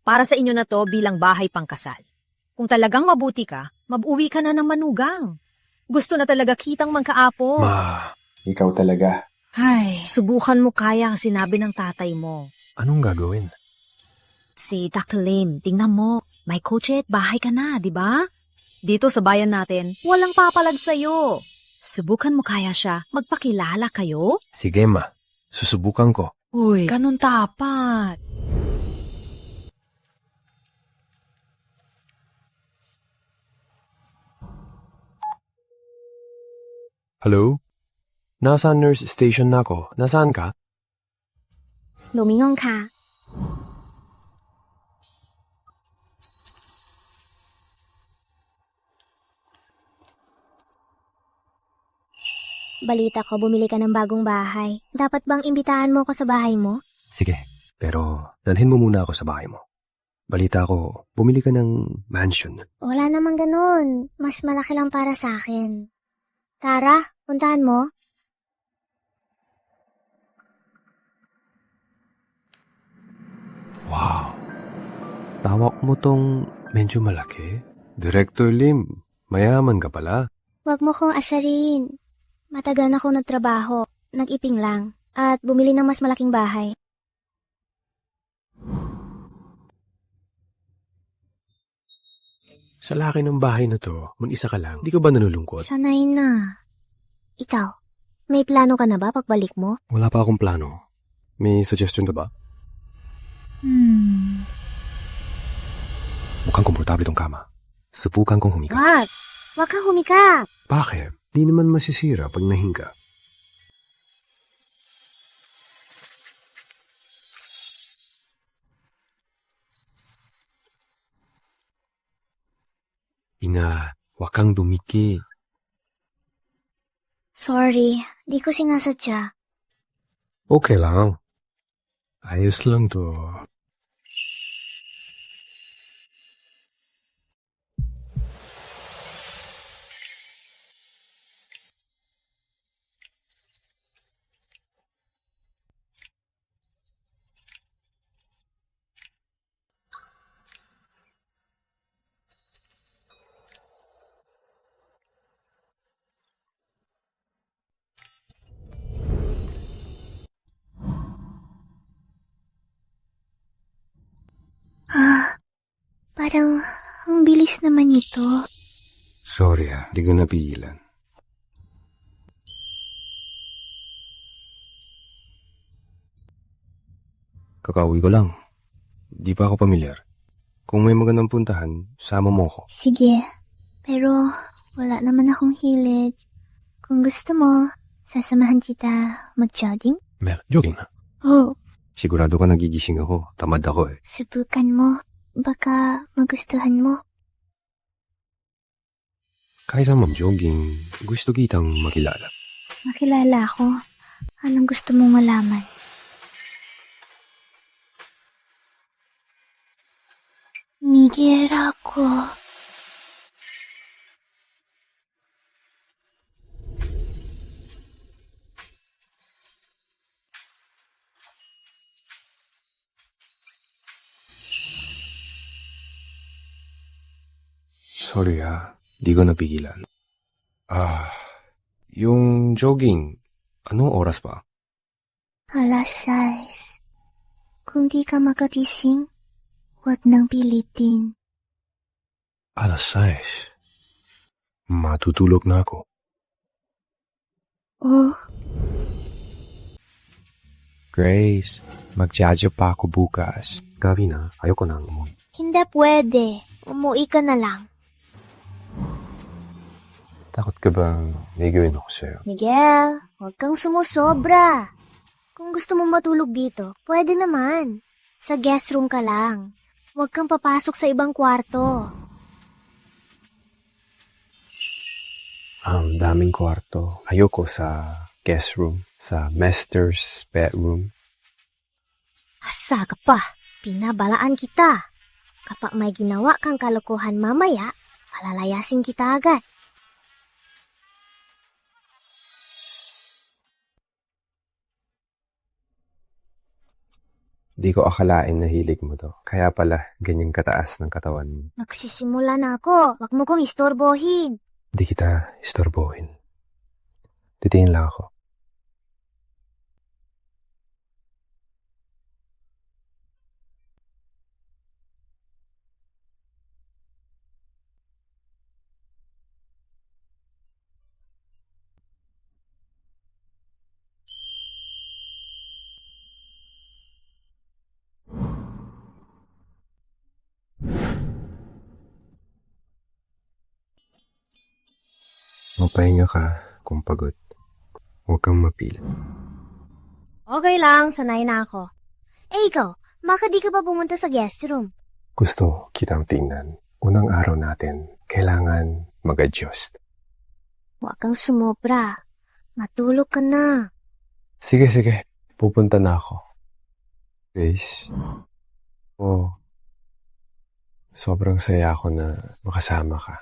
Para sa inyo na to bilang bahay pangkasal. Kung talagang mabuti ka, mabuwi ka na ng manugang. Gusto na talaga kitang magkaapo. Ma, ikaw talaga. Ay, subukan mo kaya ang sinabi ng tatay mo. Anong gagawin? Si Dr. Lim, tingnan mo. May kotse at bahay ka na, di ba? Dito sa bayan natin, walang papalag sa'yo. Subukan mo kaya siya. Magpakilala kayo? Sige, ma. Susubukan ko. Uy, ganun tapat. Hello? Nasa nurse station na ako. Nasaan ka? Lumingon ka. Balita ko, bumili ka ng bagong bahay. Dapat bang imbitahan mo ako sa bahay mo? Sige, pero dalhin mo muna ako sa bahay mo. Balita ko, bumili ka ng mansion. Wala namang ganun. Mas malaki lang para sa akin. Tara, puntahan mo. Wow. Tawak mo tong medyo malaki? Director Lim, mayaman ka pala. Huwag mo kong asarin. Matagal na akong nagtrabaho, nag-iping lang, at bumili ng mas malaking bahay. Sa laki ng bahay na to, mag-isa ka lang. Di ka ba nalulungkot? Sanay na. Ikaw, may plano ka na ba pagbalik mo? Wala pa akong plano. May suggestion ka ba? Mukhang komportable tong kama. Subukan kong humika. Wag! Wag kang humikap! Bakit? Di naman masisira pag nahinga. Inga, wag kang dumiki. Sorry, di ko sinasadya. Okay lang. Ayos lang to. Parang ang bilis naman ito. Sorry di ko napigilan. Kakauwi ko lang. Di pa ako pamilyar. Kung may magandang puntahan, sama mo ko. Sige, pero wala naman akong hilig. Kung gusto mo, sasamahan kita mag-jogging? Jogging na. Oh, Sigurado ka nagigising ako. Tamad ako eh. subukan mo. Baka magustuhan mo. Kaysa mag-jogging, gusto kitang makilala. Makilala ako. Anong gusto mong malaman? Miguel ako. Sorry di ko napigilan. Yung jogging, anong oras pa? 6:00. Kung di ka makagising, huwag nang pilitin. 6:00. Matutulog na ako. Oh, Grace, magjajo pa ako bukas. Gabi na, ayoko nang umuwi. hindi pwede. Umuwi ka na lang. Takot ka bang may gawin ako sa'yo? Miguel, huwag kang sumusobra. Kung gusto mong matulog dito, pwede naman. Sa guest room ka lang. Huwag kang papasok sa ibang kwarto. Daming kwarto. Ayoko sa guest room, sa master's bedroom. Asa ka pa? Pinabalaan kita. Kapag may ginawa kang kalokohan mamaya, palalayasin kita agad. Di ko akalain na hilig mo to. Kaya pala, ganyan kataas ng katawan mo. Nagsisimula na ako. Huwag mo kong istorbohin. Di kita istorbohin. Titingin lang ako. Magpahinga ka kung pagod. Huwag kang mapilit. Okay lang, sanay na ako. Ikaw, bakit di ka pa pumunta sa guest room? Gusto kitang tingnan. Unang araw natin, kailangan mag-adjust. Huwag kang sumobra. Matulog ka na. Sige. Pupunta na ako. Grace. Sobrang saya ako na makasama ka.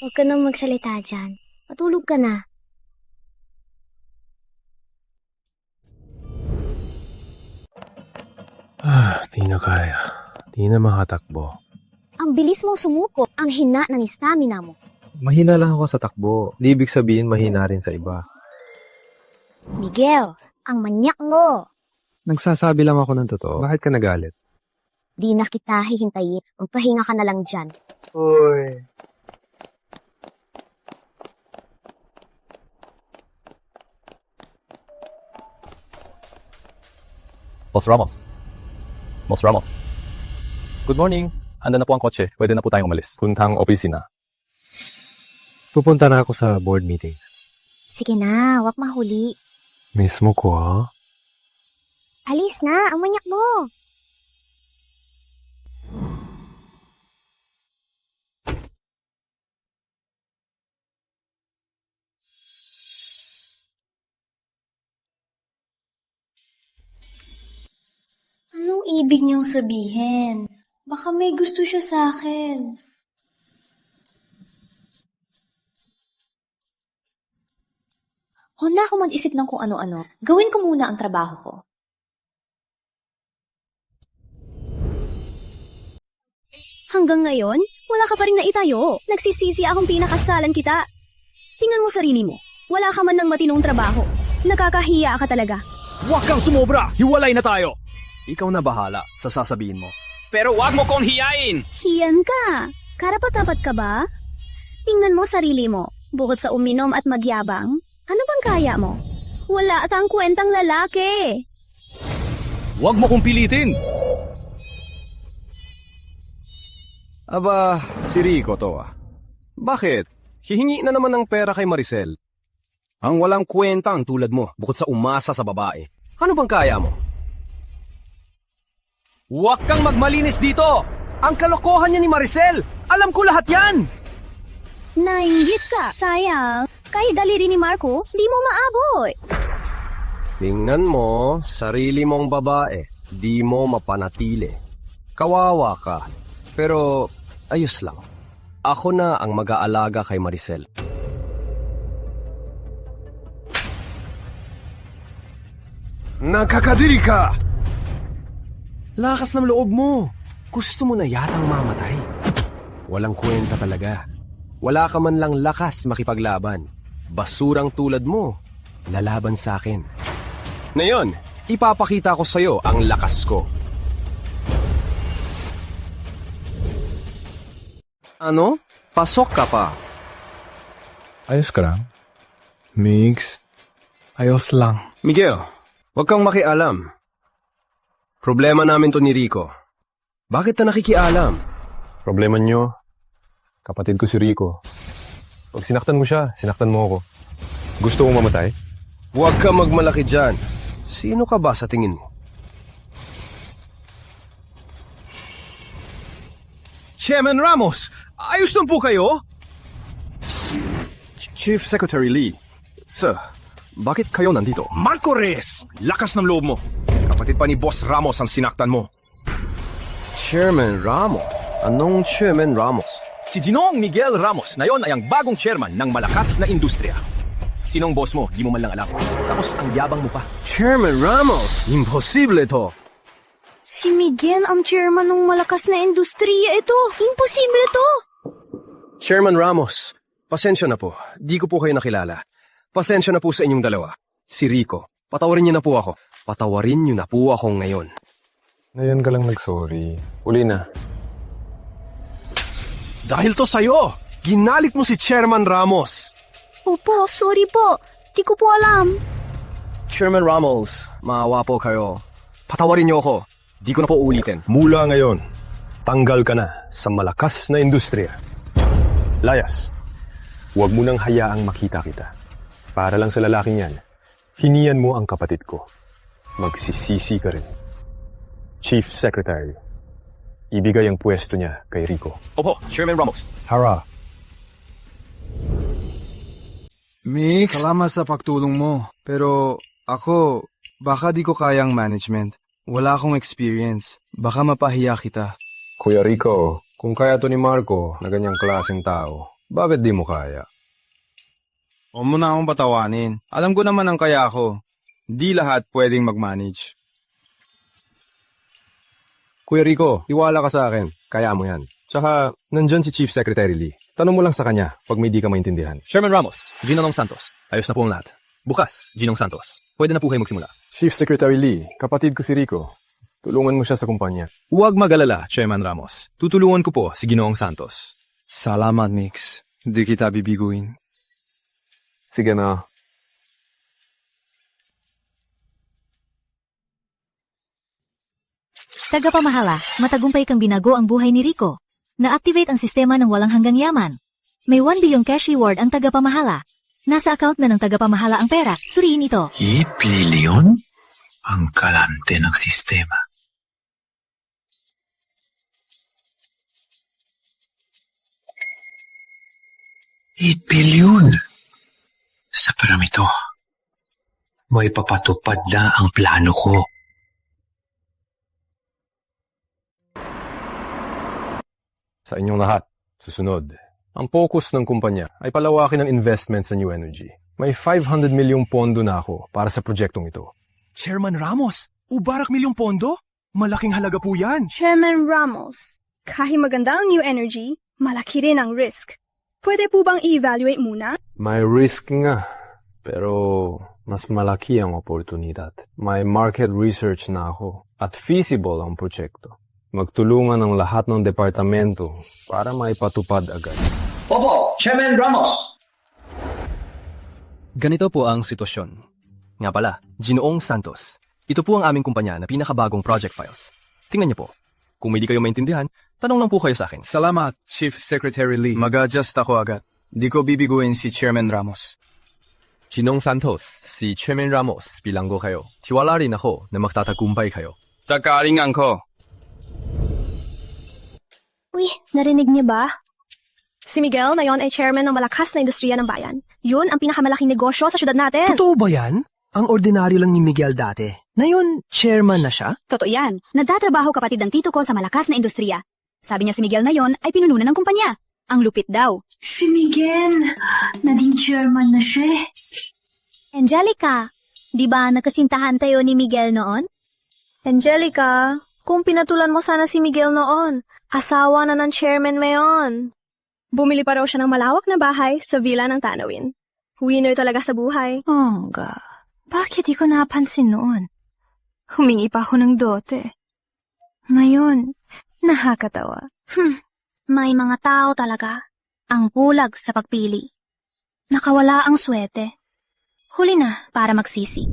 Huwag ka nang magsalita dyan. Matulog ka na. Di na kaya. Di na makatakbo. Ang bilis mong sumuko. Ang hina ng stamina mo. Mahina lang ako sa takbo. Di ibig sabihin mahina rin sa iba. Miguel, ang manyak mo. Nagsasabi lang ako ng totoo. Bakit ka nagalit? Di na kita hihintayin. Magpahinga ka na lang dyan. Uy. Boss Ramos. Good morning. Anda na po ang kotse. Pwede na po tayong umalis. Puntang opisina. Pupunta na ako sa board meeting. Sige na, wag mahuli. Mismo ko, ha? Alis na, ang manyak mo. Anong ibig niyang sabihin? Baka may gusto siya sa akin. Huwag na ako mag-isip ng kung ano-ano. Gawin ko muna ang trabaho ko. Hanggang ngayon, wala ka pa rin naitayo. Nagsisisi akong pinakasalan kita. Tingnan mo sarili mo. Wala ka man ng matinong trabaho. Nakakahiya ka talaga. Huwag kang sumobra! Hiwalay na tayo! Ikaw na bahala sa sasabihin mo. pero wag mo kong hiyain! Hiyan ka. Karapat-dapat ka ba? Tingnan mo sarili mo. Bukod sa uminom at magyabang, ano bang kaya mo? Wala kang kwentang lalaki. Wag mo kong pilitin! Aba, si Rico to ah. Bakit? Hihingi na naman ng pera kay Maricel. Ang walang kwenta ang tulad mo, bukod sa umasa sa babae. Ano bang kaya mo? Huwag kang magmalinis dito! Ang kalokohan niya ni Maricel! Alam ko lahat yan! Nainggit ka. Sayang. Kahit daliri ni Marco, di mo maabot. Tingnan mo, sarili mong babae, di mo mapanatili. Kawawa ka, pero ayos lang. Ako na ang mag-aalaga kay Maricel. Nakakadiri ka! Lakas ng loob mo. Gusto mo na yatang mamatay. Walang kwenta talaga. Wala ka man lang lakas makipaglaban. Basurang tulad mo, lalaban sa akin. Ngayon, ipapakita ko sa'yo ang lakas ko. Ano? Pasok ka pa. Ayos ka lang? Migs, ayos lang. Miguel, huwag kang makialam. Problema namin to ni Rico. Bakit na nakikialam? Problema nyo, kapatid ko si Rico. Pag sinaktan mo siya, sinaktan mo ako. Gusto mong mamatay? Huwag ka magmalaki dyan. Sino ka ba sa tingin mo? Chairman Ramos, ayos lang po kayo? Chief Secretary Lee. Sir, bakit kayo nandito? Marco Reyes! Lakas ng loob mo! Kapatid pa ni Boss Ramos ang sinaktan mo. Chairman Ramos? Anong Chairman Ramos? Si Ginoong Miguel Ramos na yon ay ang bagong chairman ng malakas na industriya. Sinong boss mo, di mo man lang alam. Tapos ang yabang mo pa. Chairman Ramos? Imposible to. Si Miguel ang chairman ng malakas na industriya ito. Imposible to. Chairman Ramos, pasensya na po. Di ko po kayo nakilala. Pasensya na po sa inyong dalawa. Si Rico, patawarin niyo na po ako. Patawarin niyo na po ako ngayon. Ngayon ka lang nag-sorry. Uli na. Dahil to sa'yo, ginalit mo si Chairman Ramos. Opo, sorry po. Di ko po alam. Chairman Ramos, maawa po kayo. Patawarin niyo ako. Di ko na po ulitin. Mula ngayon, tanggal ka na sa malakas na industriya. Layas, huwag mo nang hayaang makita kita. Para lang sa lalaking yan, hiniyan mo ang kapatid ko. Magsisisi ka rin. Chief Secretary, ibigay ang pwesto niya kay Rico. Opo, Chairman Ramos. Hara. Mix, salamat sa pagtulong mo. Pero ako, baka di ko kayang management. Wala akong experience. Baka mapahiya kita. Kuya Rico, kung kaya to ni Marco na ganyang klaseng tao, bakit di mo kaya? Huwag mo na akong patawanin. Alam ko naman ang kaya ko. Di lahat pwedeng mag-manage. Kuya Rico, iwala ka sa akin. Kaya mo yan. Tsaka, nandyan si Chief Secretary Lee. Tanong mo lang sa kanya pag may di ka maintindihan. Chairman Ramos, Ginong Santos. Ayos na po ang lahat. Bukas, Ginong Santos. Pwede na po kayo magsimula. Chief Secretary Lee, kapatid ko si Rico. Tulungan mo siya sa kumpanya. Huwag mag-alala, Chairman Ramos. Tutulungan ko po si Ginoong Santos. Salamat, Mix. Di kita bibiguin. Sige na. Tagapamahala, matagumpay kang binago ang buhay ni Rico. Na-activate ang sistema ng walang hanggang yaman. May 1 billion cash reward ang tagapamahala. Nasa account na ng tagapamahala ang pera. Suriin ito. 1 billion? Ang kalante ng sistema. $8 billion? Sa paramito, may papatupad na ang plano ko. Sa inyong lahat, susunod. Ang focus ng kumpanya ay palawakin ang investment sa new energy. May 500 milyong pondo na ako para sa proyektong ito. Chairman Ramos, ubarak milyong pondo? Malaking halaga po yan. Chairman Ramos, kahit maganda ang new energy, malaki rin ang risk. Pwede po bang i-evaluate muna? May risk nga, pero mas malaki ang oportunidad. May market research na ako at feasible ang proyekto. Magtulungan ang lahat ng departamento para maipatupad agad. Opo, Chairman Ramos. Ganito po ang sitwasyon. Nga pala, Ginoong Santos. Ito po ang aming kumpanya na pinakabagong project files. Tingnan niyo po. Kung hindi kayo maintindihan, tanong lang po kayo sa akin. Salamat, Chief Secretary Lee. Mag-adjust ako agad. Di ko bibiguin si Chairman Ramos. Ginoong Santos, si Chairman Ramos, bilanggo kayo. Tiwala rin ako na magtatagumpay kayo. Takaringan ko. Uy, narinig niyo ba? Si Miguel na yon ay chairman ng malakas na industriya ng bayan. Yun ang pinakamalaking negosyo sa syudad natin. Totoo ba yan? Ang ordinaryo lang ni Miguel dati. Ngayon, chairman na siya? Totoo yan. Nagtatrabaho kapatid ng tito ko sa malakas na industriya. Sabi niya si Miguel na yon ay pinununan ng kumpanya. Ang lupit daw. Si Miguel, naging chairman na siya. Angelica, di ba nagkasintahan tayo ni Miguel noon? Angelica, kung pinatulan mo sana si Miguel noon, asawa na ng chairman mayon. Bumili pa raw siya ng malawak na bahay sa villa ng Tanawin. Winner talaga sa buhay. Ongga, bakit di ko napansin noon? Humingi pa ako ng dote. Ngayon, nakakatawa. May mga tao talaga. Ang bulag sa pagpili. Nakawala ang swete. Huli na para magsisi.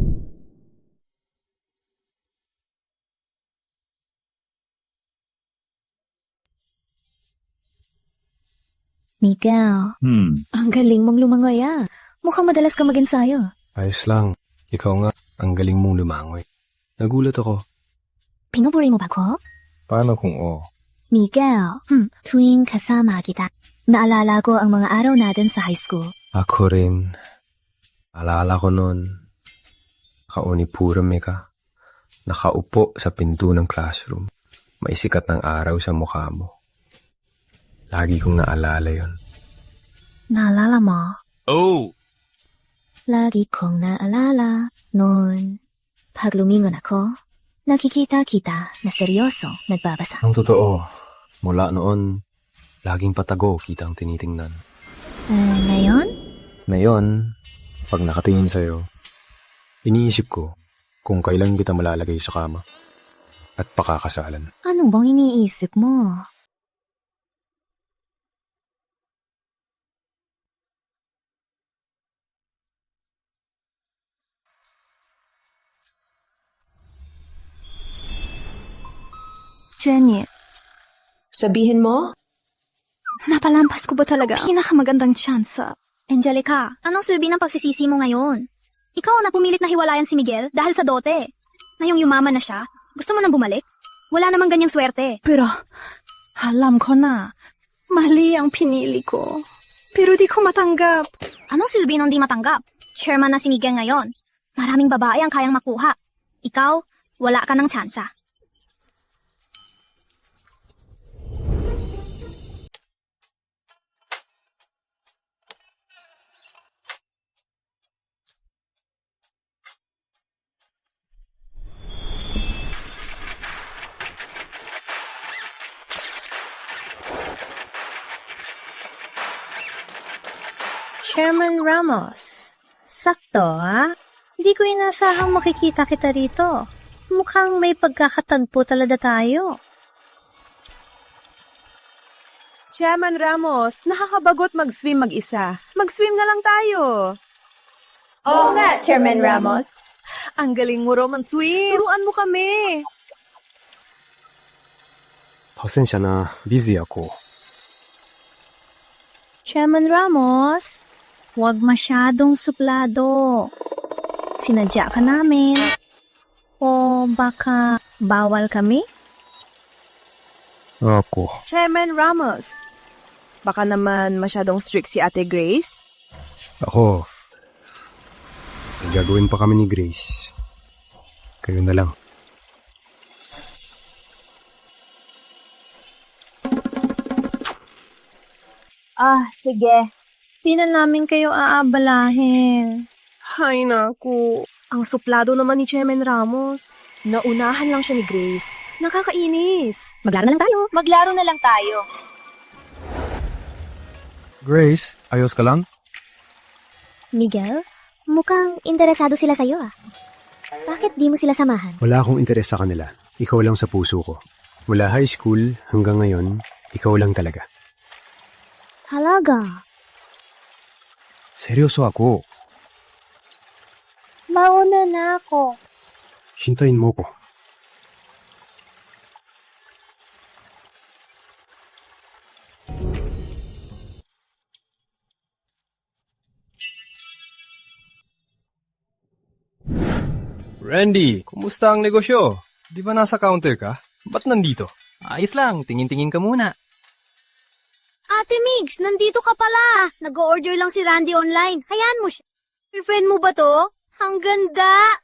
Miguel, ang galing mong lumangoy ah. Mukhang madalas ka mag-ensayo. Ayos lang. Ikaw nga, ang galing mong lumangoy. Nagulat ako. Pinupuri mo ba ko? Paano kung oo? Miguel, tuwing kasama kita, naalala ko ang mga araw natin sa high school. Ako rin. Alala ko noon. Nakauniforme ka. Nakaupo sa pinto ng classroom. May sikat ng araw sa mukha mo. Lagi kong naalala yon. Naalala mo? Oh! Lagi kong naalala noon. Pag lumingon ako, nakikita kita na seryoso nagbabasa. Ang totoo, mula noon, laging patago kitang tinitingnan. Ngayon? Ngayon, pag nakatingin sa'yo, iniisip ko kung kailan kita malalagay sa kama at pakakasalan. Ano bang iniisip mo? Jenny. Sabihin mo? Napalampas ko ba talaga? Pinakamagandang tsansa. Angelica, anong subi ng pagsisisi mo ngayon? Ikaw na pumilit na hiwalayan si Miguel dahil sa dote. Ngayong yumaman na siya, gusto mo nang bumalik? Wala namang ganyang swerte. Pero, alam ko na. Mali ang pinili ko. Pero di ko matanggap. Anong silbi nung di matanggap? Chairman na si Miguel ngayon. Maraming babae ang kayang makuha. Ikaw, wala ka ng tsansa. Chairman Ramos. Sakto, ha? Hindi ko inasahang makikita kita rito. Mukhang may pagkakatagpo talaga tayo. Chairman Ramos, nakakabagot mag-swim mag-isa. Mag-swim na lang tayo. Oo nga, Chairman Ramos. Ang galing mo, Roman swim. Turuan mo kami. Pasensya na, busy ako. Chairman Ramos, huwag masyadong suplado. Sinadya ka namin. O baka bawal kami? Ako. Chairman Ramos, baka naman masyadong strict si Ate Grace? Ako. May gagawin pa kami ni Grace. Kayo na lang. Sige. Di na namin kayo aabalahin. Hay naku, ang suplado naman ni Chairman Ramos. Naunahan lang siya ni Grace. Nakakainis. Maglaro na lang tayo. Maglaro na lang tayo. Grace, ayos ka lang? Miguel, mukhang interesado sila sa'yo ah. Bakit di mo sila samahan? Wala akong interes sa kanila. Ikaw lang sa puso ko. Mula high school hanggang ngayon, ikaw lang talaga. Talaga? Seryoso ako. Mauna na ako. Hintayin mo ko. Randy, kumusta ang negosyo? Di ba nasa counter ka? Ba't nandito? Ayos lang, tingin-tingin ka muna. Ate Migs, nandito ka pala. Nag-order lang si Randy online. Hayaan mo siya. Girlfriend mo ba to? Ang ganda!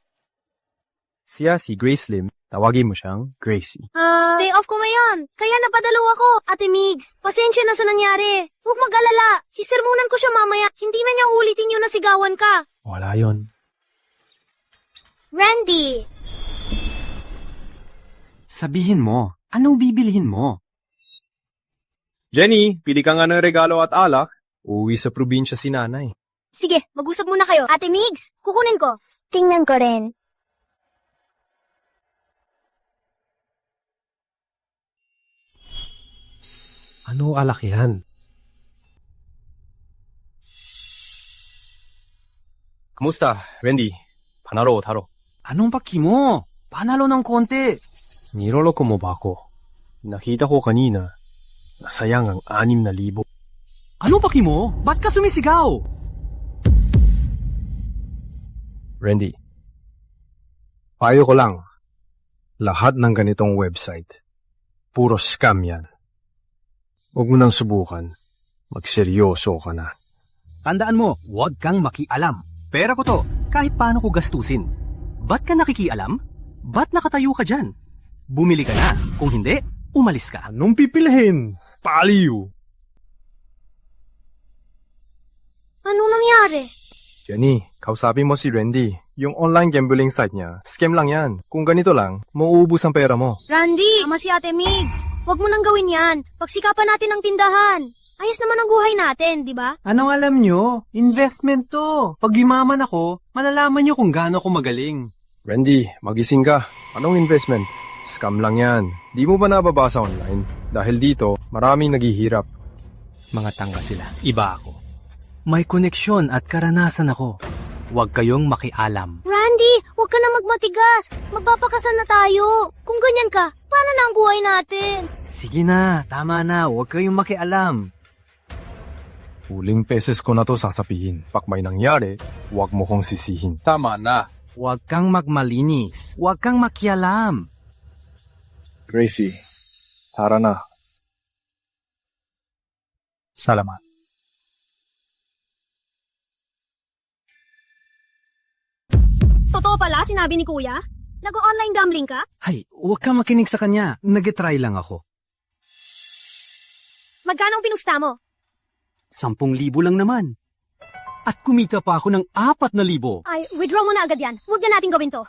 Siya si Grace Lim. Tawagin mo siyang Gracie. Day off ko ngayon. Kaya napadalo ako. Ate Migs, pasensya na sa nangyari. Huwag mag-alala. Sisermonan ko siya mamaya. Hindi na niya ulitin yung nasigawan ka. Wala yon. Randy! Sabihin mo, anong bibilihin mo? Jenny, pili ka nga ng regalo at alak. Uwi sa probinsya si nanay. Sige, mag-usap muna kayo. Ate Migs, kukunin ko. Tingnan ko rin. Ano alak yan? Kamusta, Randy? Panalo, taro. Anong paki mo? Panalo ng konti. Niloloko mo ba ako? Nakita ko kanina, nasayang ang 6,000. Ano paki mo? Ba't ka sumisigaw? Randy, payo ko lang, lahat ng ganitong website, puro scam yan. Huwag mo nang subukan, magseryoso ka na. Tandaan mo, huwag kang makialam. Pera ko to, kahit paano ko gastusin. Ba't ka nakikialam? Ba't nakatayo ka dyan? Bumili ka na. Kung hindi, umalis ka. Anong pipilhin? Paliw! Anong nangyari? Jenny, kausapin mo si Randy. Yung online gambling site niya, scam lang yan. Kung ganito lang, mauubos ang pera mo. Randy, tama si Ate Migs. Huwag mo nang gawin yan. Pagsikapan natin ang tindahan. Ayos naman ang buhay natin, di ba? Anong alam nyo? Investment to. Pag yumaman ako, malalaman nyo kung gaano ako magaling. Randy, magising ka. Anong investment? Scam lang yan. Di mo ba nababasa online? Dahil dito, maraming naghihirap. Mga tanga sila. Iba ako. May koneksyon at karanasan ako. Huwag kayong makialam. Randy, huwag ka na magmatigas. Magpapakasal na tayo. Kung ganyan ka, paano na ang buhay natin? Sige na, tama na. Huwag kayong makialam. Huling beses ko na to sasabihin. Pag may nangyari, huwag mo kong sisihin. Tama na. Huwag kang magmalinis. Huwag kang makialam. Gracie, tara na. Salamat. Totoo pala, sinabi ni Kuya? Nag-online gambling ka? Hay, huwag kang makinig sa kanya. Nag-try lang ako. Magkano ang pinusta mo? 10,000 lang naman. At kumita pa ako ng 4,000. Ay, withdraw mo na agad yan. Huwag na natin gawin to.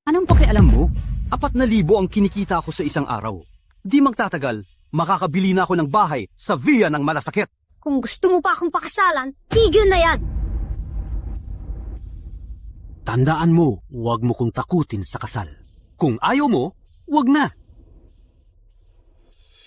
Anong pakialam mo? 4,000 ang kinikita ko sa isang araw. Di magtatagal, makakabili na ako ng bahay sa Villa ng Malasakit. Kung gusto mo pa akong pakasalan, tigil na yan. Tandaan mo, huwag mo kong takutin sa kasal. Kung ayaw mo, huwag na.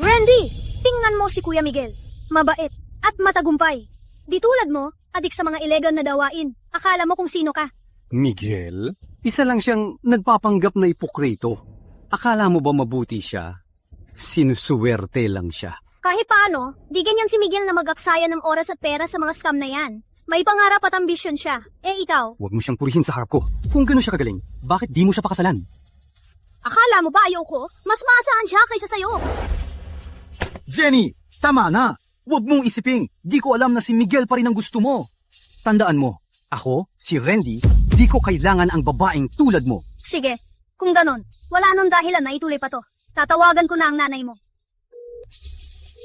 Randy, tingnan mo si Kuya Miguel. Mabait at matagumpay. Di tulad mo, adik sa mga illegal na dawain. Akala mo kung sino ka. Miguel? Isa lang siyang nagpapanggap na ipokrito. Akala mo ba mabuti siya? Sinusuwerte lang siya. Kahit paano, di ganyan si Miguel na mag-aksaya ng oras at pera sa mga scam na yan. May pangarap at ambisyon siya. Eh ikaw? Huwag mo siyang purihin sa harap ko. Kung gano'n siya kagaling, bakit di mo siya pakasalan? Akala mo ba ayaw ko? Mas maasahan siya kaysa sa'yo. Jenny, tama na! Huwag mong isiping, di ko alam na si Miguel pa rin ang gusto mo. Tandaan mo, ako, si Randy, di ko kailangan ang babaeng tulad mo. Sige, kung ganon, wala nang dahilan na ituloy pa to. Tatawagan ko na ang nanay mo.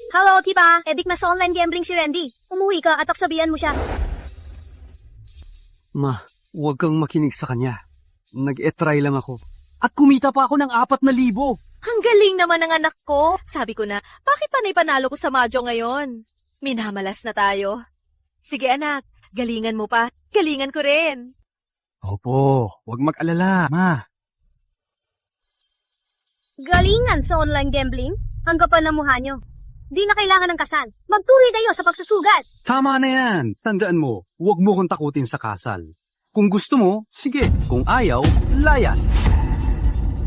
Hello, Tipa. Edik na sa online gambling si Randy. Umuwi ka at sabihan mo siya. Ma, huwag kang makinig sa kanya. Nag-try lang ako. At kumita pa ako ng 4,000. Ang galing naman ng anak ko. Sabi ko na, bakit panay panalo ko sa Madyo ngayon? Minamalas na tayo. Sige anak, galingan mo pa. Galingan ko rin. Opo, huwag mag-alala, ma. Galingan sa online gambling? Hanggapan na mukha nyo. Di na kailangan ng kasal. Magtuloy tayo sa pagsusugat. Tama na yan. Tandaan mo, huwag mo kong takutin sa kasal. Kung gusto mo, sige. Kung ayaw, layas.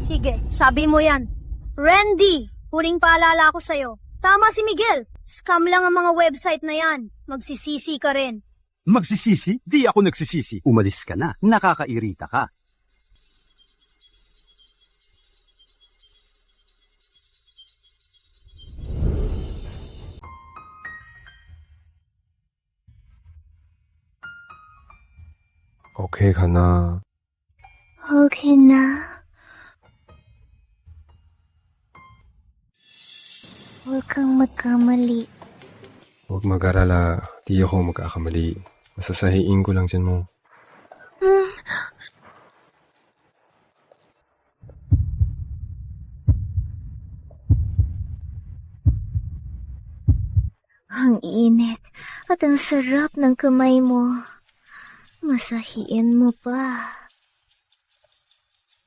Sige, sabi mo yan. Randy, huling paalala ko sa'yo. Tama si Miguel. Scam lang ang mga website na yan. Magsisisi ka rin. Magsisisi? Di ako nagsisisi. Umalis ka na. Nakakairita ka. Okay ka na. Okay na. Huwag kang magkamali. Huwag mag-alala. Di ako magkakamali. Masasahiin ko lang dyan mo. Ang init at ang sarap ng kamay mo. Masahiin mo pa.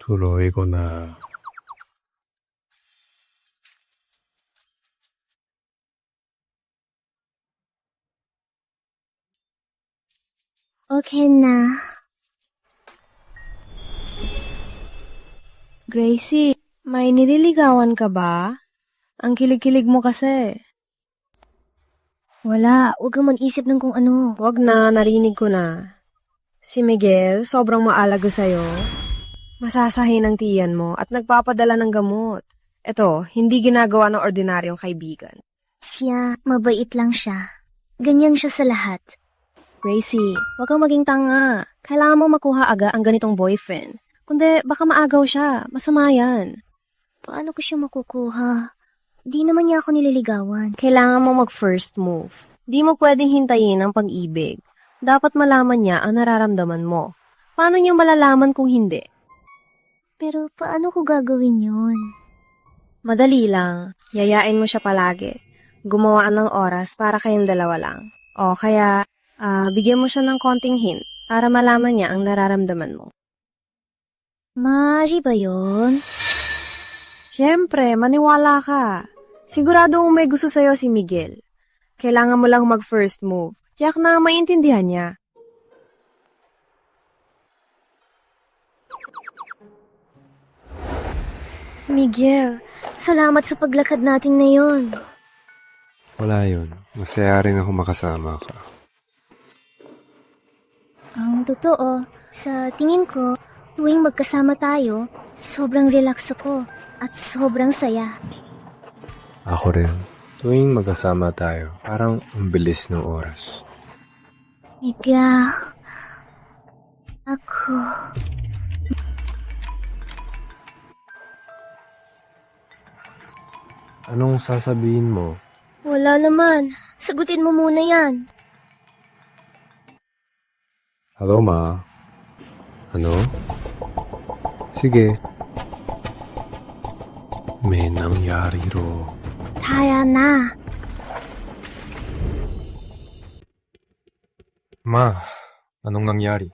Tuloy ko na. Okay na. Gracie, may nililigawan ka ba? Ang kilig-kilig mo kasi. Wala, huwag kang mag-isip ng kung ano. Wag na, narinig ko na. Si Miguel, sobrang maalaga sa'yo. Masasahin ang tiyan mo at nagpapadala ng gamot. Ito, hindi ginagawa ng ordinaryong kaibigan. Siya, mabait lang siya. Ganyan siya sa lahat. Gracie, wag kang maging tanga. Kailangan mo makuha aga ang ganitong boyfriend. Kundi baka maagaw siya. Masama yan. Paano ko siya makukuha? Di naman niya ako nililigawan. Kailangan mo mag-first move. Di mo pwedeng hintayin ang pag-ibig. Dapat malaman niya ang nararamdaman mo. Paano niya malalaman kung hindi? Pero paano ko gagawin yun? Madali lang. Yayain mo siya palagi. Gumawaan ng oras para kayong dalawa lang. O kaya, bigyan mo siya ng konting hint para malaman niya ang nararamdaman mo. Maaari ba yun? Siyempre, maniwala ka. Siguradong may gusto sa'yo si Miguel. Kailangan mo lang mag-first move. Tiyak na maintindihan niya. Miguel, salamat sa paglakad natin na yun. Wala yun. Masaya rin ako makasama ka. Ang totoo, sa tingin ko, tuwing magkasama tayo, sobrang relax ako at sobrang saya. Ako rin. Tuwing magkasama tayo, parang ang bilis ng oras. Miguel, ako... Anong sasabihin mo? Wala naman. Sagutin mo muna yan. Hello, Ma. Ano? Sige. May nangyari ro. Taya na. Ma, anong nangyari?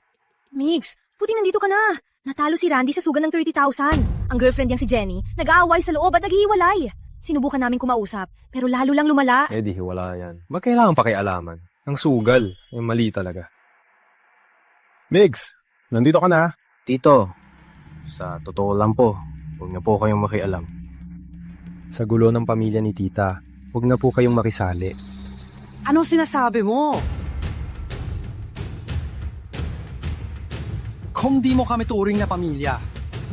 Migs, puti nandito ka na. Natalo si Randy sa sugan ng 30,000. Ang girlfriend niyang si Jenny, nag-aaway sa loob at naghihiwalay. Sinubukan namin kumausap, pero lalo lang lumala. Eh di hiwala yan. Ba kailangan pakialaman? Ang sugal, eh mali talaga. Migs, nandito ka na? Tito, sa totoo lang po, huwag na po kayong makialam. Sa gulo ng pamilya ni Tita, huwag na po kayong makisali. Anong sinasabi mo? Kung di mo kami turing na pamilya,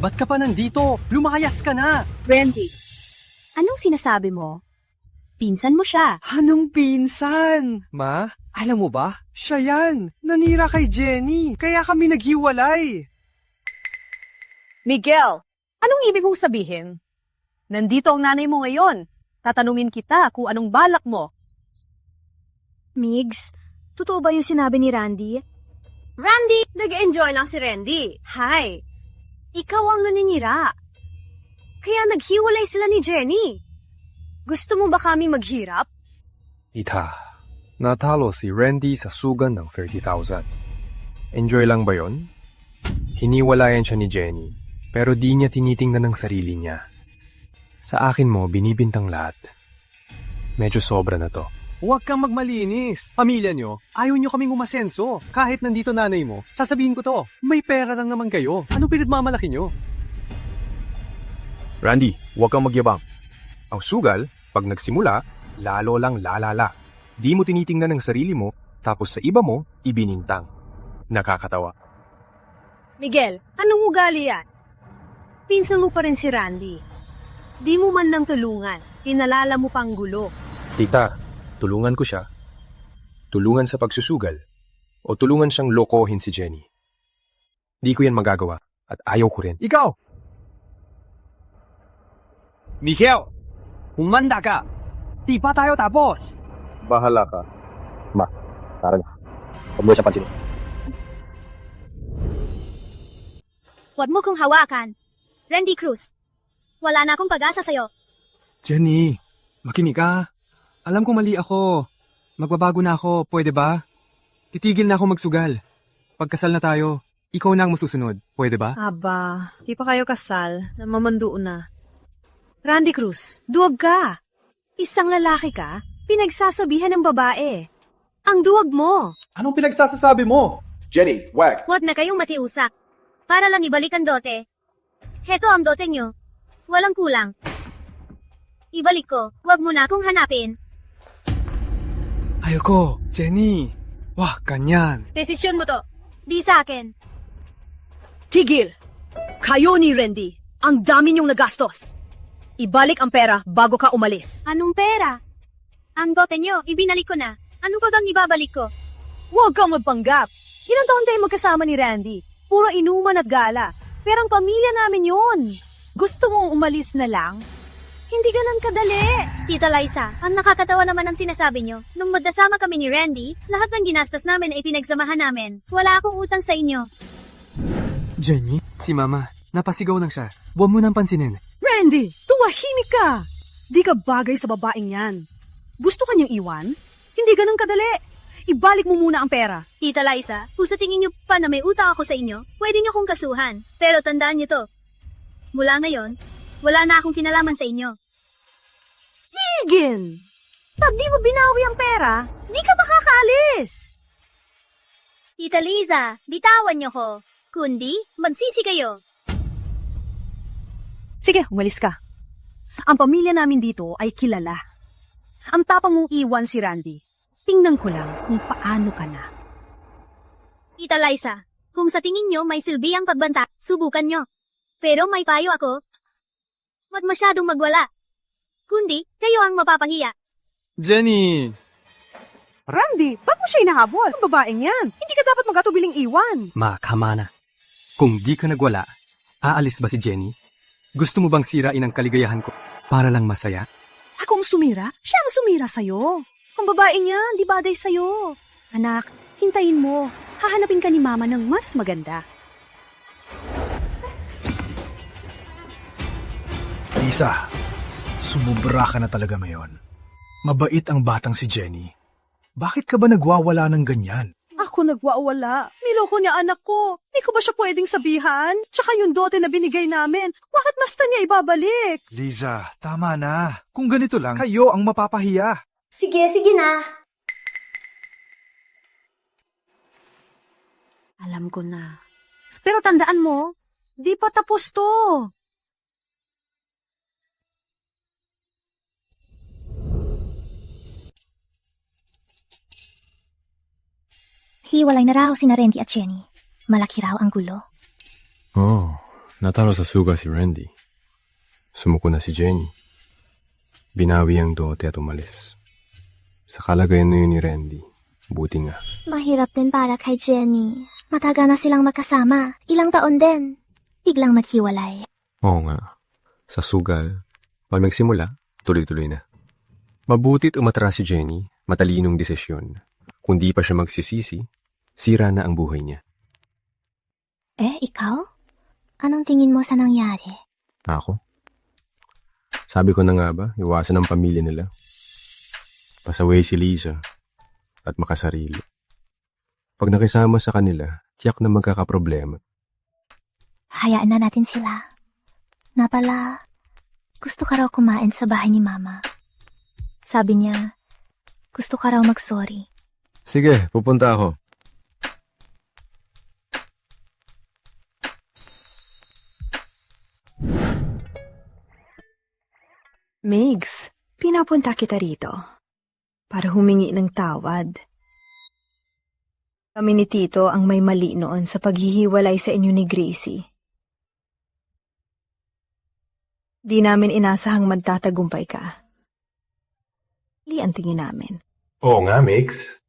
ba't ka pa nandito? Lumayas ka na! Randy, anong sinasabi mo? Pinsan mo siya. Anong pinsan? Ma? Alam mo ba? Siya yan. Nanira kay Jenny. Kaya kami naghiwalay. Miguel, anong ibig mong sabihin? Nandito ang nanay mo ngayon. Tatanungin kita kung anong balak mo. Migs, totoo ba yung sinabi ni Randy? Randy! Nag-enjoy lang si Randy. Hi! Ikaw ang naninira. Kaya naghiwalay sila ni Jenny. Gusto mo ba kami maghirap? Tita, natalo si Randy sa sugan ng 30,000. Enjoy lang ba yon? Hiniwalayan siya ni Jenny, pero di niya tinitingnan ng sarili niya. Sa akin mo, binibintang lahat. Medyo sobra na to. Huwag kang magmalinis. Pamilya nyo, ayaw nyo kaming umasenso. Kahit nandito nanay mo, sasabihin ko to, may pera lang naman kayo. Anong pinagmamalaki nyo? Randy, huwag kang magyabang. Ang sugal, pag nagsimula, lalo lang lalala. Di mo tinitingnan ang sarili mo, tapos sa iba mo, ibinintang. Nakakatawa. Miguel, anong ugali yan? Pinsan mo pa rin si Randy. Di mo man lang tulungan. Pinalala mo pang gulo. Tita, tulungan ko siya. Tulungan sa pagsusugal. O tulungan siyang lokohin si Jenny. Di ko yan magagawa at ayaw ko rin. Ikaw! Miguel! Humanda ka! Di pa tayo tapos! Bahala ka. Ma, tara na. Huwag mo siya pansinin. Huwag mo kong hawakan. Randy Cruz, wala na akong pag-asa sa'yo. Jenny, makinig ka. Alam ko mali ako. Magbabago na ako, pwede ba? Titigil na ako magsugal. Pagkasal na tayo, ikaw na ang masusunod, pwede ba? Aba, di pa kayo kasal, namamanduo na. Randy Cruz, duwag ka. Isang lalaki ka, pinagsasabihan ng babae. Ang duwag mo. Anong pinagsasasabi mo? Jenny, wag! Huwag na kayong matiusak. Para lang ibalik ang dote. Heto ang dote nyo. Walang kulang. Ibalik ko, huwag mo na akong hanapin. Ayoko, Jenny. Wah, ganyan. Desisyon mo to. Di sa akin. Tigil! Kayo ni Randy, ang dami niyong nagastos. Ibalik ang pera bago ka umalis. Anong pera? Ang dote nyo, ibinalik ko na. Ano pa bang ibabalik ko? Huwag kang magpanggap. Ilang taon tayo magkasama ni Randy? Puro inuman at gala. Pero ang pamilya namin yun. Gusto mong umalis na lang? Hindi ganun kadali. Tita Liza, ang nakakatawa naman ang sinasabi nyo. Nung magkasama kami ni Randy, lahat ng ginastos namin ay pinagsamahan namin. Wala akong utang sa inyo. Jenny, si Mama, napasigaw lang siya. Huwag mo nang pansinin. Randy, tumahimik ka! Di ka bagay sa babaeng yan. Gusto ka niyang iwan? Hindi ganun kadali. Ibalik mo muna ang pera. Tita Liza, kung sa tingin nyo pa na may utang ako sa inyo, pwede nyo kong kasuhan. Pero tandaan nyo to. Mula ngayon, wala na akong kinalaman sa inyo. Higin! Pag di mo binawi ang pera, di ka makakaalis. Tita Liza, bitawan nyo ko. Kundi, magsisi kayo. Sige, umalis ka. Ang pamilya namin dito ay kilala. Ang tapang mong iwan si Randy. Tingnan ko lang kung paano ka na. Tita Liza, kung sa tingin nyo may silbi ang pagbanta, subukan nyo. Pero may payo ako. Huwag masyadong magwala. Kundi, kayo ang mapapahiya. Jenny! Randy, ba't mo siya inahabol? Ang babaeng yan. Hindi ka dapat magatubiling iwan. Ma, kama na. Kung di ka nagwala, aalis ba si Jenny? Gusto mo bang sirain ang kaligayahan ko para lang masaya? Akong sumira? Siya ang sumira sa'yo. Ang babaeng yan, di bagay sa'yo. Anak, hintayin mo. Hahanapin ka ni Mama ng mas maganda. Lisa, sumubra ka na talaga ngayon. Mabait ang batang si Jenny. Bakit ka ba nagwawala ng ganyan? Ako nagwawala. Niloko niya anak ko. Di ko ba siya pwedeng sabihan? Tsaka yung dote na binigay namin, bakit basta niya ibabalik? Liza, tama na. Kung ganito lang, kayo ang mapapahiya. Sige na. Alam ko na. Pero tandaan mo, di pa tapos to. Hiwalay na raw si Randy at Jenny. Malaki raw ang gulo. Oh, natalo sa suga si Randy. Sumuko na si Jenny. Binawi ang dote at umalis. Sa kalagayan na yun ni Randy, buti nga. Mahirap din para kay Jenny. Matagal na silang magkasama. Ilang taon din. Biglang maghiwalay. Oo nga. Sa sugal, pag nagsimula, tuloy-tuloy na. Mabuti't umatras si Jenny, matalinong desisyon. Kung di pa siya magsisisi, sira na ang buhay niya. Ikaw? Anong tingin mo sa nangyari? Ako? Sabi ko na nga ba, iwasan ang pamilya nila. Pasaway si Liza at makasarili. Pag nakisama sa kanila, tiyak na magkakaproblema. Hayaan na natin sila. Napala, gusto ka raw kumain sa bahay ni Mama. Sabi niya, gusto ka raw mag-sorry. Sige, pupunta ako. Migs, pinapunta kita rito para humingi ng tawad. Kami ni Tito ang may mali noon sa paghihiwalay sa inyo ni Gracie. Di namin inasahang magtatagumpay ka. Ang tingin namin. Oo nga, Migs.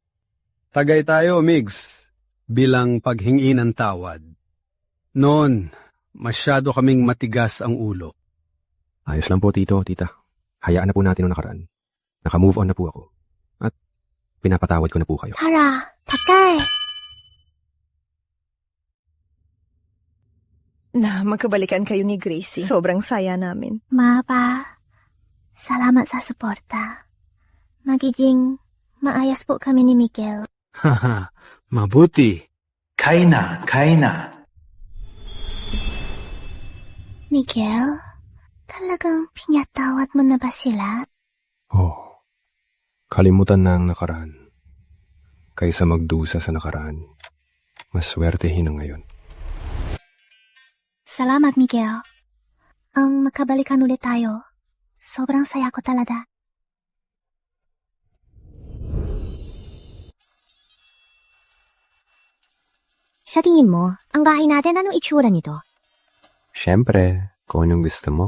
Tagay tayo, Migs, bilang paghingi ng tawad. Noon, masyado kaming matigas ang ulo. Ayos lang po, Tito, Tita. Hayaan na po natin ang nakaraan. Naka-move on na po ako. At pinapatawad ko na po kayo. Tara, takay! Na magkabalikan kayo ni Gracie. Sobrang saya namin. Mapa, salamat sa suporta. Magiging maayos po kami ni Miguel. Haha, mabuti. Kaina. Miguel, talagang pinatawad mo na ba sila? Oh, kalimutan na ang nakaraan. Kaysa magdusa sa nakaraan, mas swertehin na ngayon. Salamat, Miguel. Ang makabalikan ulit tayo. Sobrang saya ko talaga. Sa tingin mo, ang bahay natin, anong itsura nito? Siyempre, kung anong gusto mo,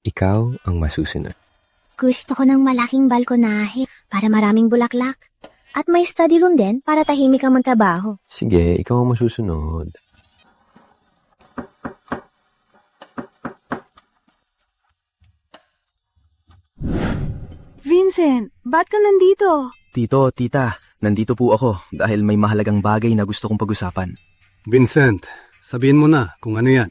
ikaw ang masusunod. Gusto ko ng malaking balkonahe para maraming bulaklak. At may study room din para tahimik ang magtrabaho. Sige, ikaw ang masusunod. Vincent, ba't ka nandito? Tito, tita, nandito po ako dahil may mahalagang bagay na gusto kong pag-usapan. Vincent, sabihin mo na kung ano yan.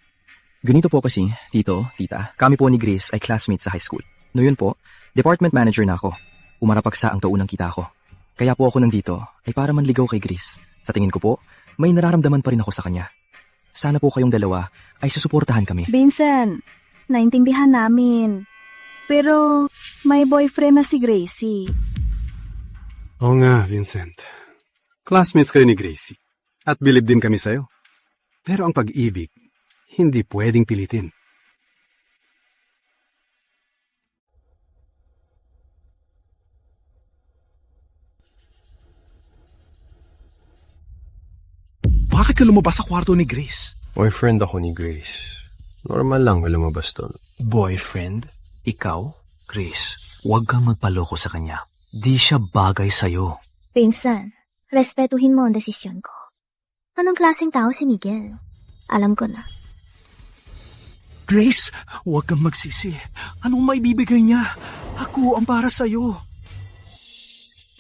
Ganito po kasi, tito, tita, kami po ni Grace ay classmates sa high school. Noon po, department manager na ako. Umarapagsa ang taunang kita ko. Kaya po ako nandito ay para manligaw kay Grace. Sa tingin ko po, may nararamdaman pa rin ako sa kanya. Sana po kayong dalawa ay susuportahan kami. Vincent, naintindihan namin. Pero may boyfriend na si Gracie. Oo nga, Vincent. Classmates kayo ni Gracie. At bilib din kami sa'yo. Pero ang pag-ibig, hindi pwedeng pilitin. Bakit ka lumabas sa kwarto ni Grace? Boyfriend ako ni Grace. Normal lang lumabas doon. Boyfriend? Ikaw? Grace, huwag kang magpaloko sa kanya. Di siya bagay sa'yo. Pinsan, respetuhin mo ang desisyon ko. Anong klaseng tao si Miguel? Alam ko na. Grace, huwag kang magsisi. Anong maibibigay niya? Ako ang para sa'yo.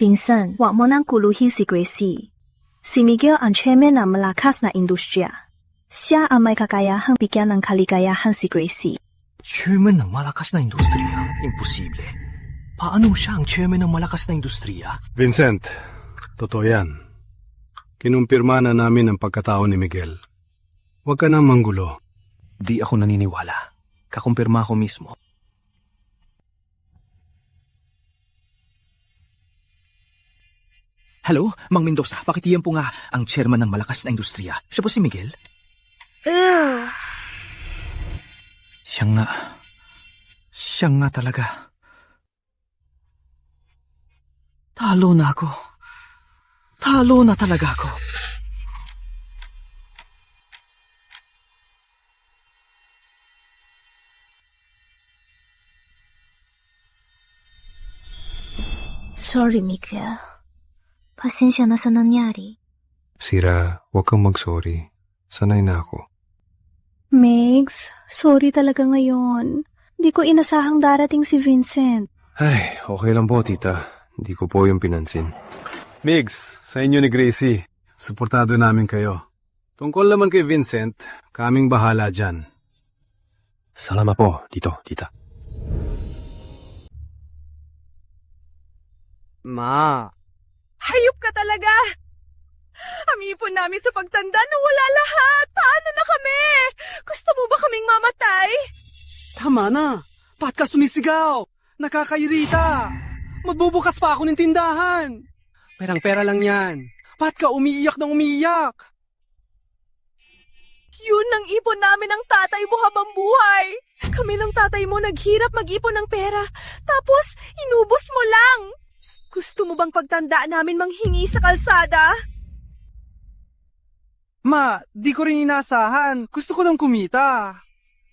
Pinsan, huwag mo nang kuluhin si Gracie. Si Miguel ang chairman ng malakas na industriya. Siya ang may kakayahang bigyan ng kaligayahan si Gracie. Chairman ng malakas na industriya? Imposible. Paano siya ang chairman ng malakas na industriya? Vincent, totoo yan. Kinumpirma na namin ang pagkatao ni Miguel. Huwag ka nang manggulo. Di ako naniniwala. Kakumpirma ko mismo. Hello, Mang Mendoza, pakitiyan po nga ang chairman ng malakas na industriya. Siya po si Miguel? Siya nga. Siya nga talaga. Talo na ako. Talo na talaga ako. Sorry, Miguel. Pasensya na sa nangyari. Sira, huwag kang mag-sorry. Sanay na ako. Megs, sorry talaga ngayon. Di ko inasahang darating si Vincent. Ay, okay lang po, tita. Hindi ko po yung pinansin. Migs, sa inyo ni Gracie, suportado namin kayo. Tungkol naman kay Vincent, kaming bahala dyan. Salamat po, tito, tita. Ma. Hayop ka talaga! Ang ipon namin sa pagtanda na wala lahat. Paano na kami? Gusto mo ba kaming mamatay? Tama Tama na! Ba't ka sumisigaw? Nakakairita! Magbubukas pa ako ng tindahan! Perang-pera lang yan. Ba't ka umiiyak ng umiiyak? Yun ang ipon namin ng tatay mo habang buhay. Kami ng tatay mo naghirap mag-ipon ng pera. Tapos, inubos mo lang. Gusto mo bang pagtandaan namin manghingi sa kalsada? Ma, di ko rin inasahan. Gusto ko lang kumita.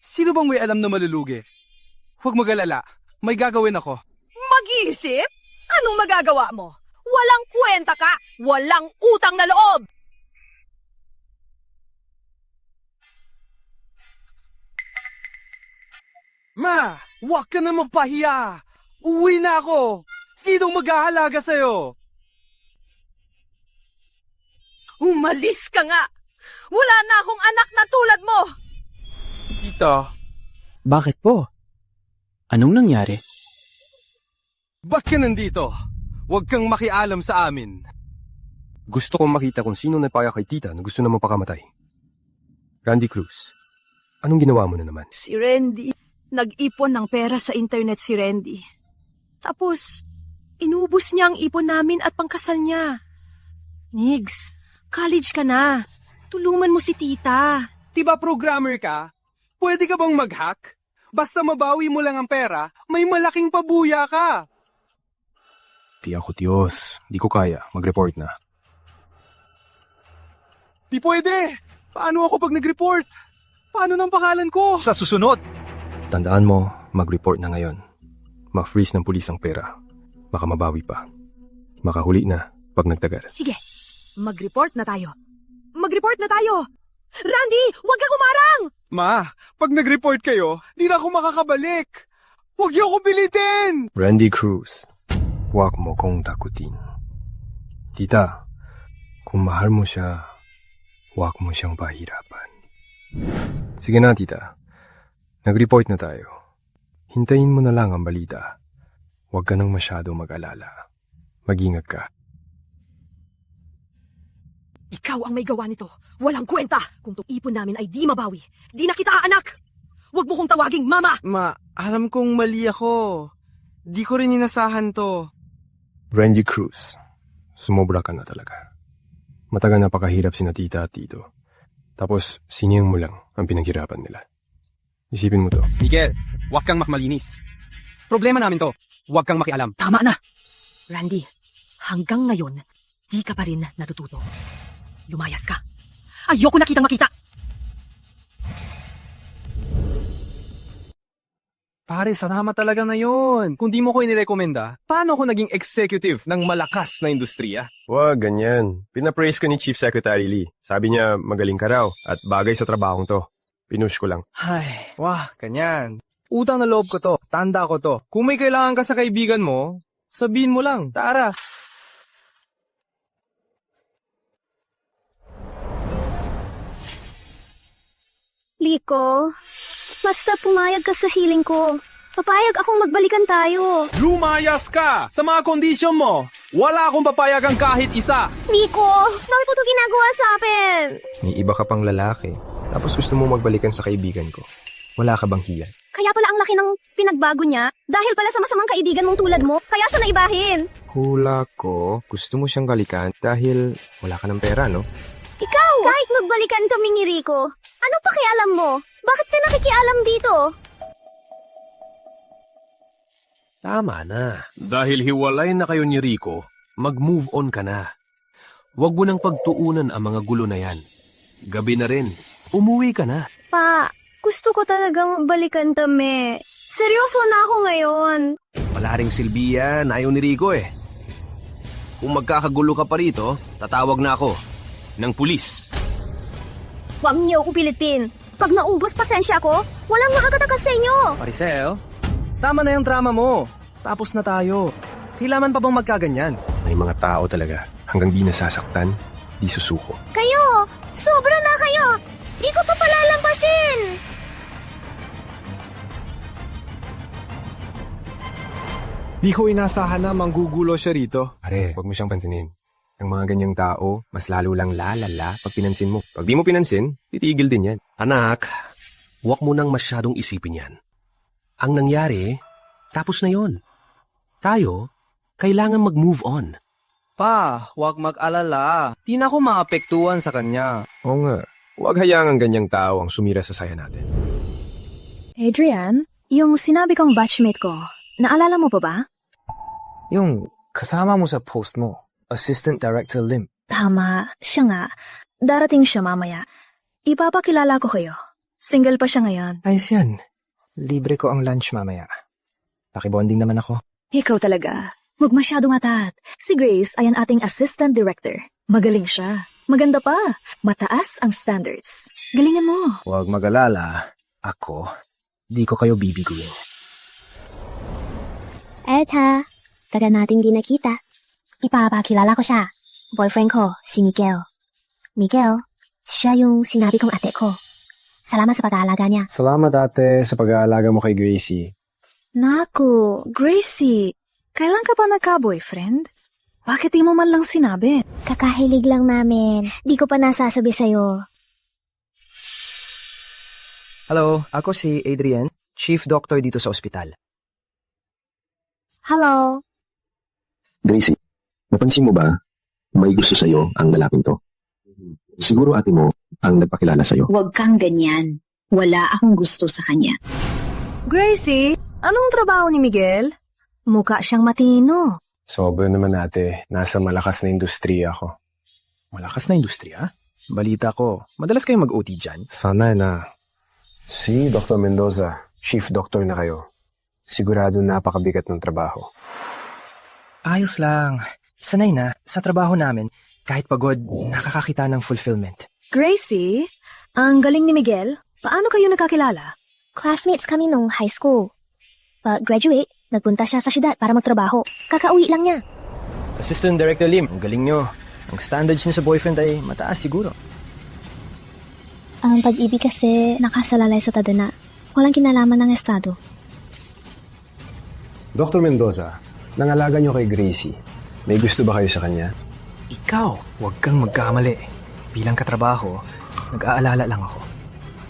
Sino bang may alam na malulugi? Huwag mag-alala. May gagawin ako. Mag-iisip? Anong magagawa mo? Walang kwenta ka! Walang utang na loob! Ma, huwag ka na magpahiya. Uwi na ako. Sinong mag-aalaga sa'yo? Umalis ka nga! Wala na akong anak na tulad mo! Tita. Bakit po? Anong nangyari? Ba't ka nandito? Huwag kang makialam sa amin. Gusto kong makita kung sino nagpaya kay tita na gusto na mapakamatay. Randy Cruz, anong ginawa mo na naman? Si Randy. Nag-ipon ng pera sa internet si Randy. Tapos, inubos niya ang ipon namin at pangkasal niya. Nigs, college ka na. Tulungan mo si tita. Diba programmer ka? Pwede ka bang mag-hack? Basta mabawi mo lang ang pera, may malaking pabuya ka. Di ako Diyos. Di ko kaya. Mag-report na. Di pwede! Paano ako pag nag-report? Paano ng pangalan ko? Sa susunod! Tandaan mo, mag-report na ngayon. Ma-freeze ng pulis ang pera. Baka mabawi pa. Makahuli na pag nagtagal. Sige, mag-report na tayo. Mag-report na tayo! Randy, huwag kang umarang! Ma, pag nag-report kayo, di na ako makakabalik. Huwag niyo akong pilitin! Randy Cruz, huwag mo kong takutin. Tita, kung mahal mo siya, huwag mo siyang pahirapan. Sige na, tita. Nag-report na tayo. Hintayin mo na lang ang balita. Huwag ka nang masyado mag-alala. Mag-ingat ka. Ikaw ang may gawa nito. Walang kwenta. Kung itong ipon namin ay di mabawi, di na kita aanak. Huwag mo kong tawaging mama. Ma, alam kong mali ako. Di ko rin inasahan to. Randy Cruz, sumobra ka na talaga. Matagal na pakahirap sina tita at tito. Tapos, siniyang mo lang ang pinaghirapan nila. Isipin mo to. Miguel, huwag kang makmalinis. Problema namin to. Huwag kang makialam. Tama na. Randy, hanggang ngayon, di ka pa rin natututo. Lumayas ka. Ayoko na kitang makita. Pare, salamat talaga na yun. Kung di mo ko inirekomenda, paano ako naging executive ng malakas na industriya? Wag, ganyan. Pinapraise ka ni Chief Secretary Lee. Sabi niya, magaling ka raw at bagay sa trabahong to. Pinush ko lang. Ay, wah, ganyan. Utang na loob ko to. Tanda ko to. Kung may kailangan ka sa kaibigan mo, sabihin mo lang. Tara. Liko, basta pumayag ka sa hiling ko. Papayag akong magbalikan tayo. Lumayas ka! Sa mga kondisyon mo, wala akong papayagan kahit isa. Liko, bakit mo ito ginagawa sa akin? May iba ka pang lalaki. Tapos gusto mo magbalikan sa kaibigan ko. Wala ka bang hiyan? Kaya pala ang laki ng pinagbago niya. Dahil pala sa masamang kaibigan mong tulad mo, kaya siya naibahin. Hula ko, gusto mo siyang galikan dahil wala ka ng pera, no? Ikaw! Kahit magbalikan kami ni Rico, ano pakialam mo? Bakit ka nakikialam dito? Tama na. Dahil hiwalay na kayo ni Rico, mag-move on ka na. Huwag mo nang pagtuunan ang mga gulo na yan. Gabi na rin. Umuwi ka na. Pa, gusto ko talagang balikan kami. Seryoso na ako ngayon. Wala ring silbi yan. Ayaw ni Rico eh. Kung magkakagulo ka pa rito, tatawag na ako. Ng pulis. Huwag niyo ako pilitin. Pag naubos pasensya ko, walang makakatakas sa inyo. Maricel, tama na yung drama mo. Tapos na tayo. Kailangan pa bang magkaganyan? May mga tao talaga. Hanggang di nasasaktan, di susuko. Kayo! Sobra na kayo! Di ko pa palalampasin! Di ko inasahan na manggugulo siya rito. Pare, huwag mo siyang pansinin. Ang mga ganyang tao, mas lalo lang lalala pag pinansin mo. Pag di mo pinansin, titigil din yan. Anak, huwag mo nang masyadong isipin yan. Ang nangyari, tapos na yon. Tayo, kailangan mag-move on. Pa, huwag mag-alala. Di na ako maapektuhan sa kanya. Oo nga. Huwag hayaan ang ganyang tao ang sumira sa saya natin. Adrian, yung sinabi kong batchmate ko, naalala mo pa ba? Yung kasama mo sa post mo, Assistant Director Lim. Tama, siya nga. Darating siya mamaya. Ipapakilala ko kayo. Single pa siya ngayon. Ayos yan. Libre ko ang lunch mamaya. Pakibonding naman ako. Ikaw talaga. Huwag masyadong atat. Si Grace ay ang ating assistant director. Magaling siya. Maganda pa. Mataas ang standards. Galingan mo. Huwag mag-alala. Ako, di ko kayo bibiguin. Eta, taga natin di nakita. Ipapakilala ko siya. Boyfriend ko, si Miguel. Miguel, siya yung sinabi kong ate ko. Salamat sa pag-aalaga niya. Salamat ate sa pag-aalaga mo kay Gracie. Naku, Gracie. Kailan ka pa nagka-boyfriend? Bakit di mo man lang sinabi? Kakahilig lang namin. Di ko pa nasasabi sa'yo. Hello, ako si Adrian, Chief Doctor dito sa ospital. Hello. Gracie, napansin mo ba, may gusto sa'yo ang lalaking to? Siguro ate mo ang nagpakilala sa'yo. Huwag kang ganyan. Wala akong gusto sa kanya. Gracie, anong trabaho ni Miguel? Mukha siyang matino. Sobra naman ate, nasa malakas na industriya ako. Malakas na industriya? Balita ko, madalas kayong mag-OT dyan? Sana na. Si Dr. Mendoza, Chief Doctor na kayo. Sigurado napakabigat ng trabaho. Ayos lang. Sanay na, sa trabaho namin, kahit pagod, nakakakita ng fulfillment. Gracie, ang galing ni Miguel. Paano kayo nakakilala? Classmates kami nung high school. Pag-graduate, nagpunta siya sa syudad para magtrabaho. Kakauwi lang niya. Assistant Director Lim, ang galing nyo. Ang standards niyo sa boyfriend ay mataas siguro. Ang pag-ibig kasi nakasalalay sa tadhana. Walang kinalaman ng estado. Dr. Mendoza, nangalaga niyo kay Gracie. May gusto ba kayo sa kanya? Ikaw, huwag kang magkamali. Bilang katrabaho, nag-aalala lang ako.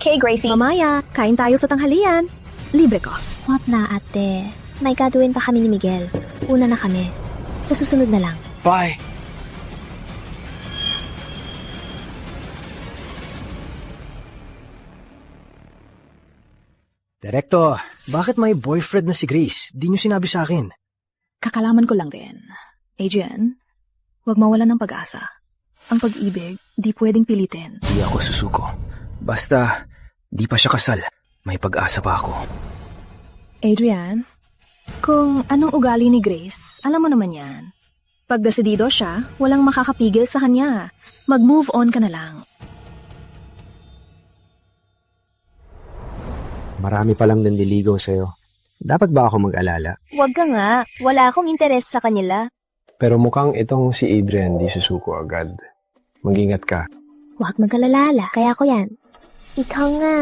Okay, Gracie. Mamaya, kain tayo sa tanghalian. Libre ko. What na, ate? May gagawin pa kami ni Miguel. Una na kami. Sa susunod na lang. Bye! Direktor, bakit may boyfriend na si Grace? Di niyo sinabi sa akin. Kakalaman ko lang din. Adrian, huwag mawalan ng pag-asa. Ang pag-ibig, di pwedeng pilitin. Di ako susuko. Basta, di pa siya kasal. May pag-asa pa ako. Adrian, kung anong ugali ni Grace, alam mo naman yan. Pag desidido siya, walang makakapigil sa kanya. Mag-move on ka na lang. Marami palang nandiligaw sa'yo. Dapat ba ako mag-alala? Huwag ka nga. Wala akong interes sa kanila. Pero mukhang itong si Adrian di susuko agad. Mag-ingat ka. Huwag mag-alala. Kaya ko yan. Ikaw nga.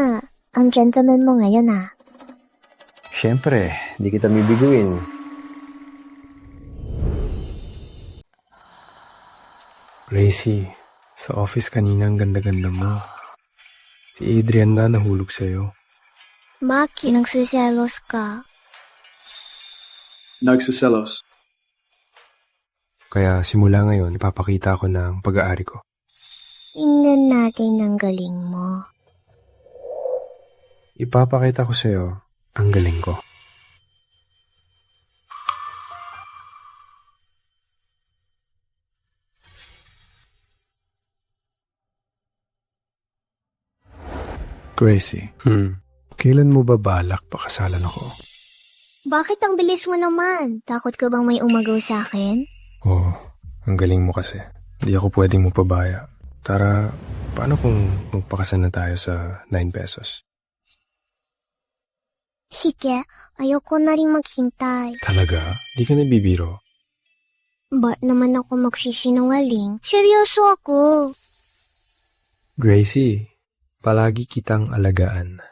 Ang gentleman mo ngayon ah. Siyempre, di kita bibiguin. Gracie, sa office kanina ang ganda-ganda mo. Si Adrian na nahulog sa'yo. Maki, nagsiselos ka. Nagsiselos. Kaya simula ngayon, ipapakita ko ng pag-aari ko. Tingnan natin ang galing mo. Ipapakita ko sa'yo ang galing ko. Gracie, kailan mo ba balak pakasalan ako? Bakit ang bilis mo naman? Takot ka bang may umagaw sa akin? Oo, ang galing mo kasi. Hindi ako pwedeng mapabaya. Tara, paano kung magpakasal na tayo sa 9 pesos? Sige, ayoko na rin maghintay. Talaga? Di ka nabibiro? Ba't naman ako magsisinungaling? Seryoso ako. Gracie, palagi kitang alagaan.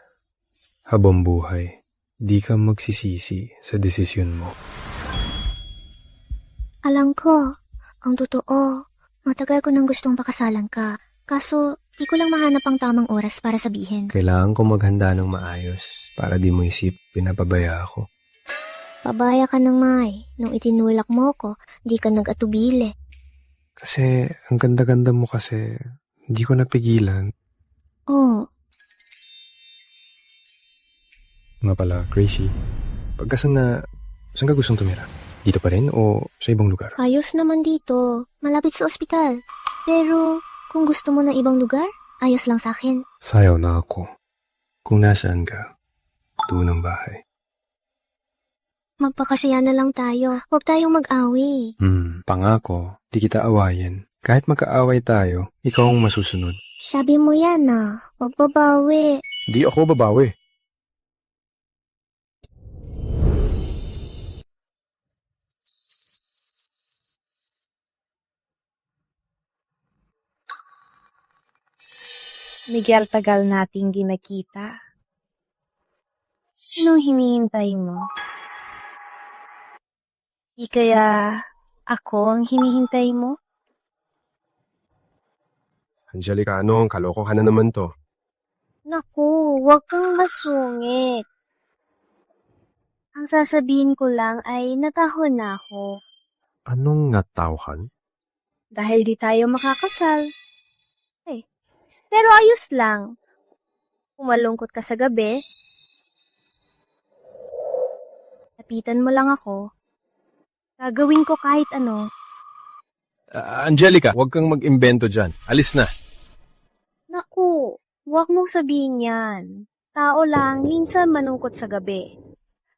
Habang buhay, di ka magsisisi sa desisyon mo. Alam ko, ang totoo, matagal ko nang gustong pakasalan ka. Kaso, di ko lang mahanap ang tamang oras para sabihin. Kailangan ko maghanda ng maayos. Para di mo isip, pinapabaya ako. Pabaya ka na, May. Nung itinulak mo ko, di ka nag-atubili. Kasi, ang ganda-ganda mo kasi, hindi ko napigilan. Oh, Nga pala, Gracie. Saan ka gustong tumira? Dito pa rin o sa ibang lugar? ayos naman dito. Malapit sa ospital. Pero, kung gusto mo ng ibang lugar, ayos lang sa akin. Sayaw na ako. Kung nasaan ka, doon ang bahay. Magpakasaya na lang tayo. Huwag tayong mag-away. Pangako, di kita awayin. Kahit magkaaway tayo, ikaw ang masusunod. Sabi mo yan Huwag babawi. Di ako babawi. Miguel, tagal nating di nakita. Anong hinihintay mo? Di kaya ako ang hinihintay mo? Angelica, ano? Kalokohan na naman to. Naku, huwag kang masungit. Ang sasabihin ko lang ay natahon na ako. Anong natawhan? Dahil di tayo makakasal. Pero ayos lang. Kung malungkot ka sa gabi, lapitan mo lang ako. Gagawin ko kahit ano. Angelica, huwag kang mag-imbento dyan. Alis na. Naku, huwag mong sabihin yan. Tao lang, minsan manungkot sa gabi.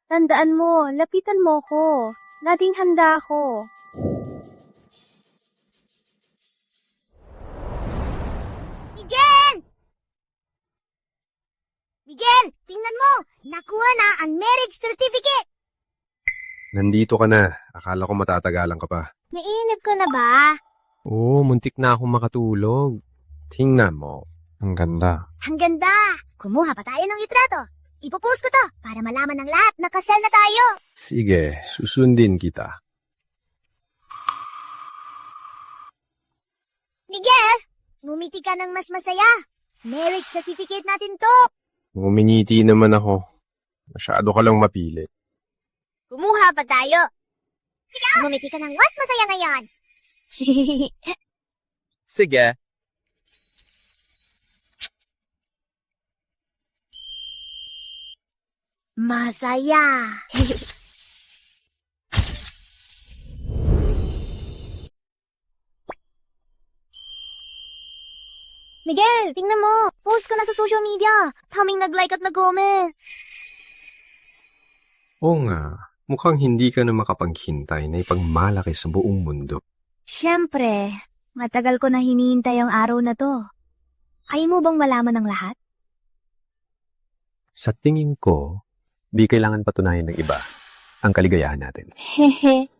Tandaan mo, lapitan mo ko. Laging handa ako. Miguel! Miguel, tingnan mo! Nakuha na ang marriage certificate! Nandito ka na. Akala ko matatagalan ka pa. Naiinip ko na ba? Oo, muntik na akong makatulog. Tingnan mo. Ang ganda. Ang ganda! Kumuha pa tayo ng litrato. Ipopost ko to para malaman ng lahat na kasal na tayo. Sige, susundin kita. Miguel, ngumiti ka ng mas masaya. Marriage certificate natin to. Nguminiti naman ako. Masyado ka lang mapili. Kumuha pa tayo. Ngumiti ka ng mas masaya ngayon. Sige. Masaya. Miguel, tingnan mo. Post ko na sa social media. Daming nag-like at nag-comment. Oo nga, mukhang hindi ka na makapaghintay na ipagmalaki sa buong mundo. Siyempre, matagal ko na hinihintay ang araw na to. Ayaw mo bang malaman ng lahat? Sa tingin ko, di kailangan patunayan ng iba ang kaligayahan natin. Hehe.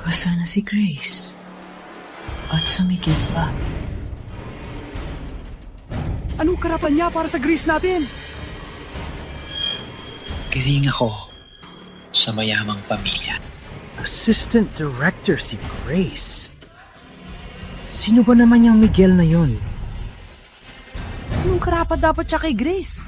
Kasana si Grace. At sa Miguel pa. Anong karapan niya para sa Grace natin? Kiling ako sa mayamang pamilya. Assistant Director si Grace. Sino ba naman yung Miguel na yon? Anong karapat dapat siya kay Grace?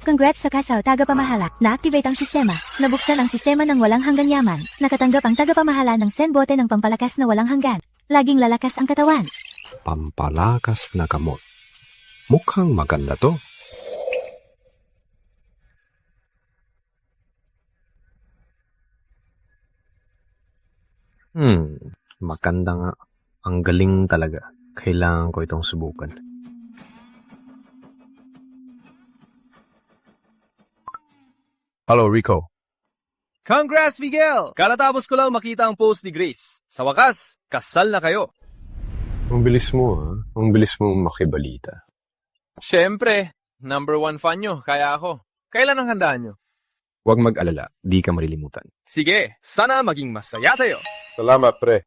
Congrats sa kasal, tagapamahala. Na-activate ang sistema. Nabuksan ang sistema ng walang hanggang yaman. Nakatanggap ang tagapamahala ng send bote ng pampalakas na walang hanggan. Laging lalakas ang katawan. Pampalakas na gamot. Mukhang maganda to. Maganda nga. Ang galing talaga. Kailangan ko itong subukan. Hello, Rico. Congrats, Miguel! Kalatapos ko lang makita ang post ni Grace. Sa wakas, kasal na kayo. Ang bilis mo, ha? Ang bilis mo makibalita. Siyempre, number 1 fan nyo, kaya ako. Kailan ang handaan nyo? Huwag mag-alala, di ka malilimutan. Sige, sana maging masaya tayo. Salamat, pre.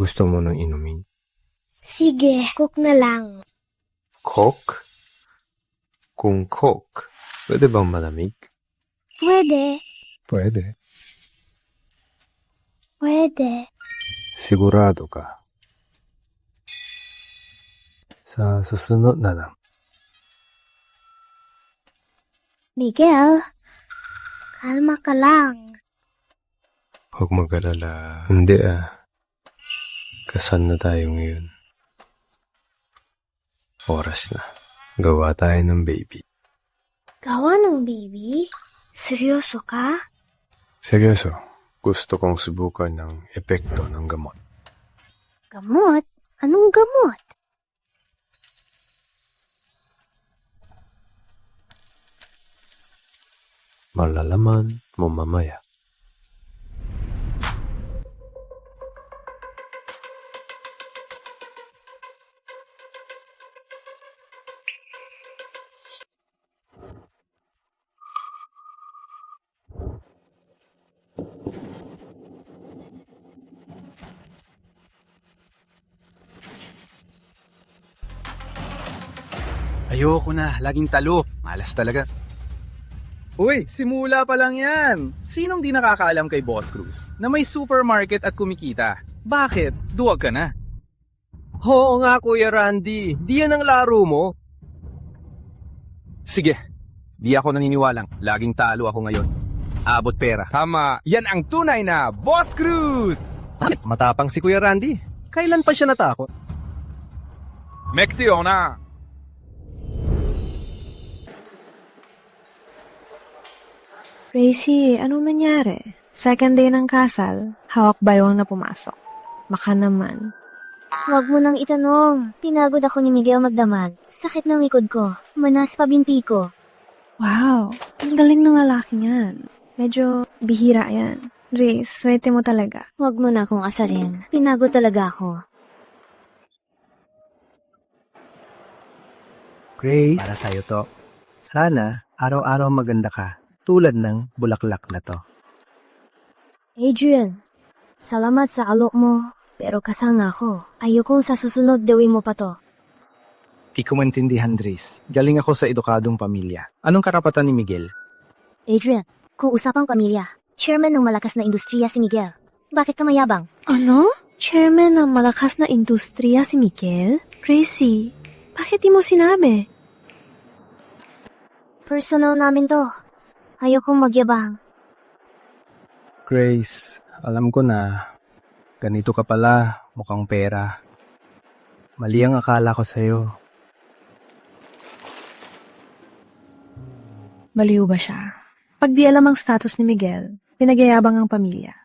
Gusto mo nang inumin? Sige, cook na lang. Coke? Kung Coke, pwede bang malamig? Pwede. Pwede. Pwede. Sigurado ka? Sa susunod na lang. Miguel, kalma ka lang. Huwag mag-alala. Hindi Kasal na tayo ngayon. Oras na. Gawa tayo ng baby. Gawa ng baby? Seryoso ka? Seryoso, gusto kong subukan ng epekto ng gamot. Gamot? Anong gamot? Malalaman mo mamaya. Ayoko na, laging talo. Malas talaga. Uy, simula pa lang yan. Sinong di nakakaalam kay Boss Cruz na may supermarket at kumikita? Bakit? Duwag ka na. Oo nga, Kuya Randy. Di yan ang laro mo. Sige, di ako naniniwalang. Laging talo ako ngayon. Abot pera. Tama, yan ang tunay na Boss Cruz! Matapang si Kuya Randy. Kailan pa siya natakot? Mektiona! Gracie, anong nangyari? Second day ng kasal, hawak baywang na pumasok. Baka naman. Huwag mo nang itanong. Pinagod ako ni Miguel magdamag. Sakit ng likod ko. Manas pa binti ko. Wow, ang galing ng lalaking yan. Medyo bihira yan. Grace, swerte mo talaga. Huwag mo na akong asarin. Pinagod talaga ako. Grace, para sa'yo to. Sana, araw-araw maganda ka. Tulad ng bulaklak na to. Adrian, salamat sa alok mo. Pero kasal na ako. Ayokong sa susunod gawin mo pa to. Di ko maintindihan, Dris. Galing ako sa edukadong pamilya. Anong karapatan ni Miguel? Adrian, kung usapang pamilya, chairman ng malakas na industriya si Miguel. Bakit ka mayabang? Ano? Chairman ng malakas na industriya si Miguel? Gracie, bakit di mo sinabi? Personal namin to. Ayokong magyabang. Grace, alam ko na. Ganito ka pala, mukhang pera. Mali ang akala ko sa'yo. Baliw ba siya? Pag di alam ang status ni Miguel, pinagyayabang ang pamilya.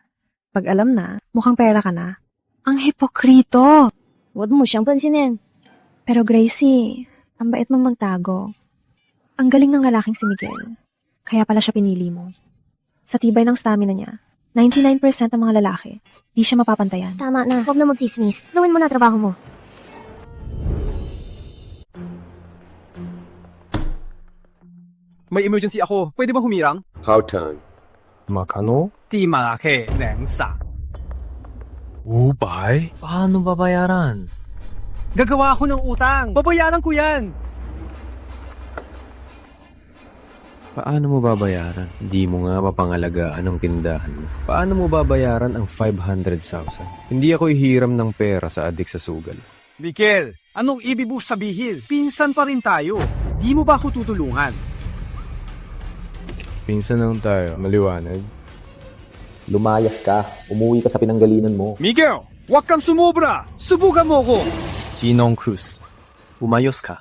Pag alam na, mukhang pera ka na. Ang hipokrito! Huwag mo siyang pansinin. Pero Gracie, ang bait mong magtago. Ang galing ng lalaking si Miguel. Kaya pala siya pinili mo. Sa tibay ng stamina niya, 99% ng mga lalaki, di siya mapapantayan. Tama na, huwag na magsismis. Gawin mo na trabaho mo. May emergency ako. Pwede ba humirang? How time? Makano? Di malaki, Nengsa. Ubay? Paano babayaran? Gagawa ako ng utang. Babayaran ko yan. Paano mo babayaran? Di mo nga papangalagaan ang tindahan mo. Paano mo babayaran ang 500,000? Hindi ako ihiram ng pera sa adik sa sugal. Miguel, anong ibig mo sabihin? Pinsan pa rin tayo. Di mo ba ako tutulungan? Pinsan lang tayo, maliwanag. Lumayas ka. Umuwi ka sa pinanggalinan mo. Miguel, huwag kang sumobra. Subukan mo ko. Ginong Cruz, umayos ka.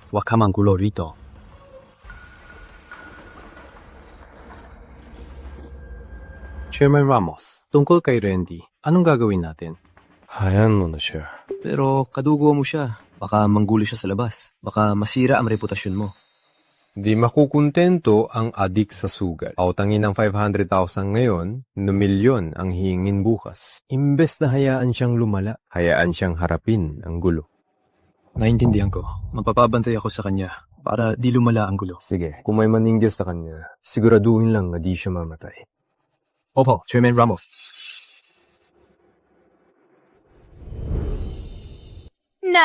Huwag ka manggulo rito. Chairman Ramos, tungkol kay Randy, anong gagawin natin? Hayaan mo na siya. Pero kadugo mo siya. Baka manggulo siya sa labas. Baka masira ang reputasyon mo. Di makukuntento ang adik sa sugal. Pautangin ng 500,000 ngayon, na milyon ang hingin bukas. Imbes na hayaan siyang lumala, hayaan siyang harapin ang gulo. Naintindihan ko. Magpapabantay ako sa kanya para di lumala ang gulo. Sige, kung may maninggil sa kanya, siguraduhin lang na di siya mamatay. Opo, Chairman Ramos.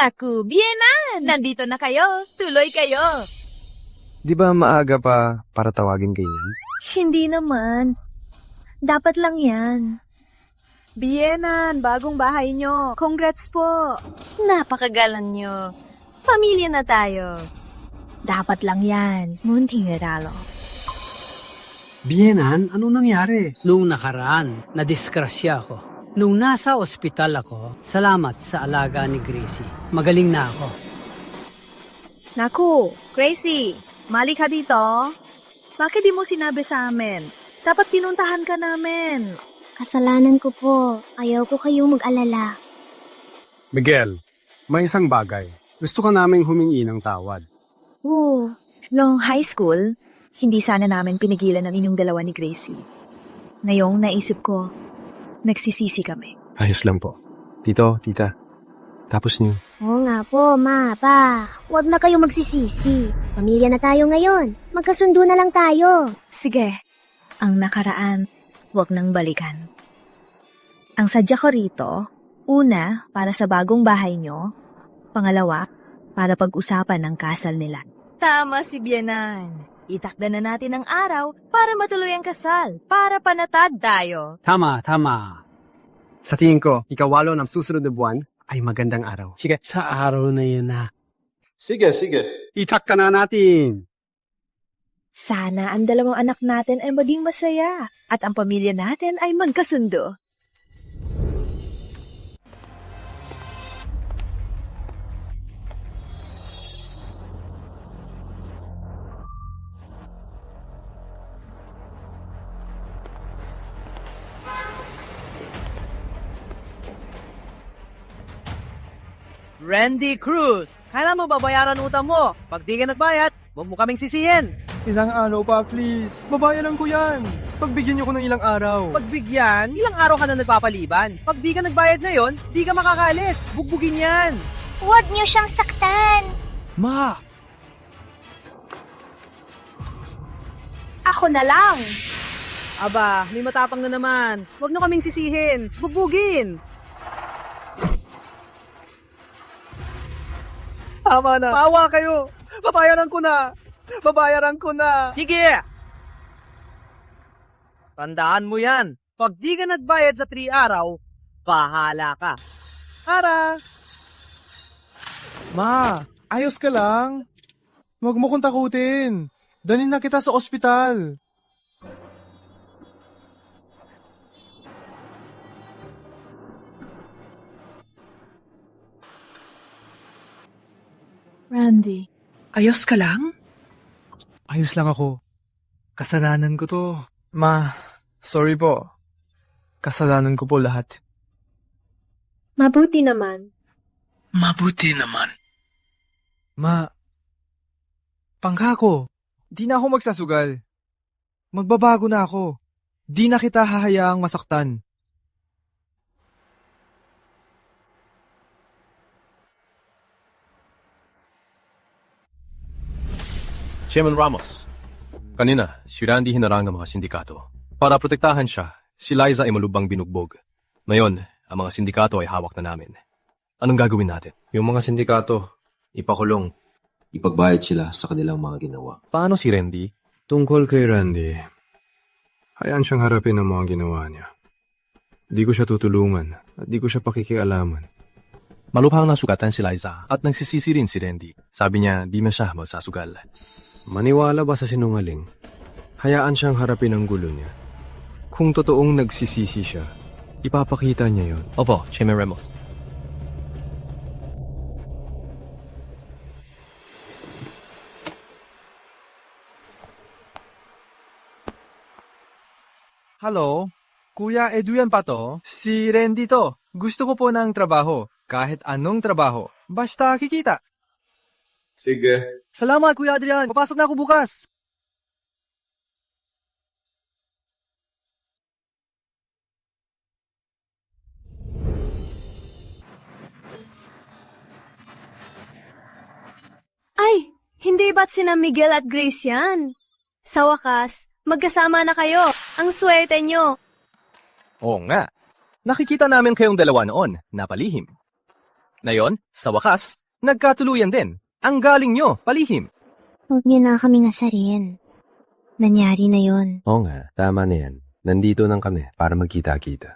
Naku, Bienan! Nandito na kayo. Tuloy kayo. Di ba maaga pa para tawagin kayo niyan? Hindi naman. Dapat lang yan. Bienan, bagong bahay nyo. Congrats po. Napakagalan nyo. Pamilya na tayo. Dapat lang yan. Munting regalo. Bienan, ano nangyari? Nung nakaraan, nadiskrasya ako. Nung nasa ospital ako, salamat sa alaga ni Gracie. Magaling na ako. Naku, Gracie, mali ka dito. Bakit di mo sinabi sa amin? Dapat pinuntahan ka namin. Kasalanan ko po. Ayaw ko kayong mag-alala. Miguel, may isang bagay. Gusto ka naming humingi ng tawad. Noong high school, hindi sana namin pinigilan ang inyong dalawa ni Gracie. Ngayong naisip ko, nagsisisi kami. Ayos lang po. Tito, tita. Tapos niyo. Oo nga po, ma, pa. Huwag na kayo magsisisi. Pamilya na tayo ngayon. Magkasundo na lang tayo. Sige, ang nakaraan, huwag nang balikan. Ang sadya ko rito, una, para sa bagong bahay nyo. Pangalawa, para pag-usapan ng kasal nila. Tama si Bienan. Itakda na natin ang araw para matuloy ang kasal, para panatad tayo. Tama. Sa tingin ko, ikawalo ng susunod na buwan ay magandang araw. Sige, sa araw na yun na. Sige. Itakta na natin. Sana ang dalawang anak natin ay maging masaya at ang pamilya natin ay magkasundo. Randy Cruz, kailan mo babayaran utang mo? Pag di ka nagbayad, huwag mo kaming sisihin. Ilang araw pa, please. Babayaran ko yan. Pagbigyan niyo ko ng ilang araw. Pagbigyan, ilang araw ka na nagpapaliban. Pag di ka nagbayad na yon, di ka makakaalis. Bugbugin yan. Huwag niyo siyang saktan. Ma! Ako na lang. Aba, may matapang na naman. Huwag niyo kaming sisihin. Bugbugin. Tama na. Pawa kayo. Babayaran ko na. Sige! Tandaan mo yan. Pag di ka nagbayad sa 3 araw, bahala ka. Ara! Ma, ayos ka lang. Huwag mo kong takutin. Dalhin na kita sa ospital. Randy, ayos ka lang? Ayos lang ako. Kasalanan ko to. Ma, sorry po. Kasalanan ko po lahat. Mabuti naman. Ma, pangako. Di na ako magsasugal. Magbabago na ako. Di na kita hahayaang masaktan. Chairman Ramos, kanina, si Randy hinarang ang mga sindikato. Para protektahan siya, si Liza ay malubang binugbog. Ngayon, ang mga sindikato ay hawak na namin. Anong gagawin natin? Yung mga sindikato, ipakulong. Ipagbayad sila sa kanilang mga ginawa. Paano si Randy? Tungkol kay Randy, hayaan siyang harapin ang mga ginawa niya. Di ko siya tutulungan at di ko siya pakikialaman. Malubhang nasugatan si Liza at nagsisisi rin si Randy. Sabi niya, di na siya magsasugal. Maniwala ba sa sinungaling? Hayaan siyang harapin ang gulo niya. Kung totoong nagsisisi siya, ipapakita niya yon. Opo, Chairman Ramos. Hello? Kuya Eduyan pa to? Si Randy to. Gusto ko po ng trabaho. Kahit anong trabaho. Basta kikita. Sige. Salamat, Kuya Adrian. Papasok na ako bukas. Ay, hindi ba't sina Miguel at Grace yan? Sa wakas, magkasama na kayo. Ang swerte nyo. Oo nga. Nakikita namin kayong dalawa noon, napalihim. Ngayon, sa wakas, nagkatuluyan din. Ang galing nyo, palihim. Huwag niyo na kaming asarin. Nangyari na yon. Oo nga, tama na yan. Nandito lang kami para magkita-kita.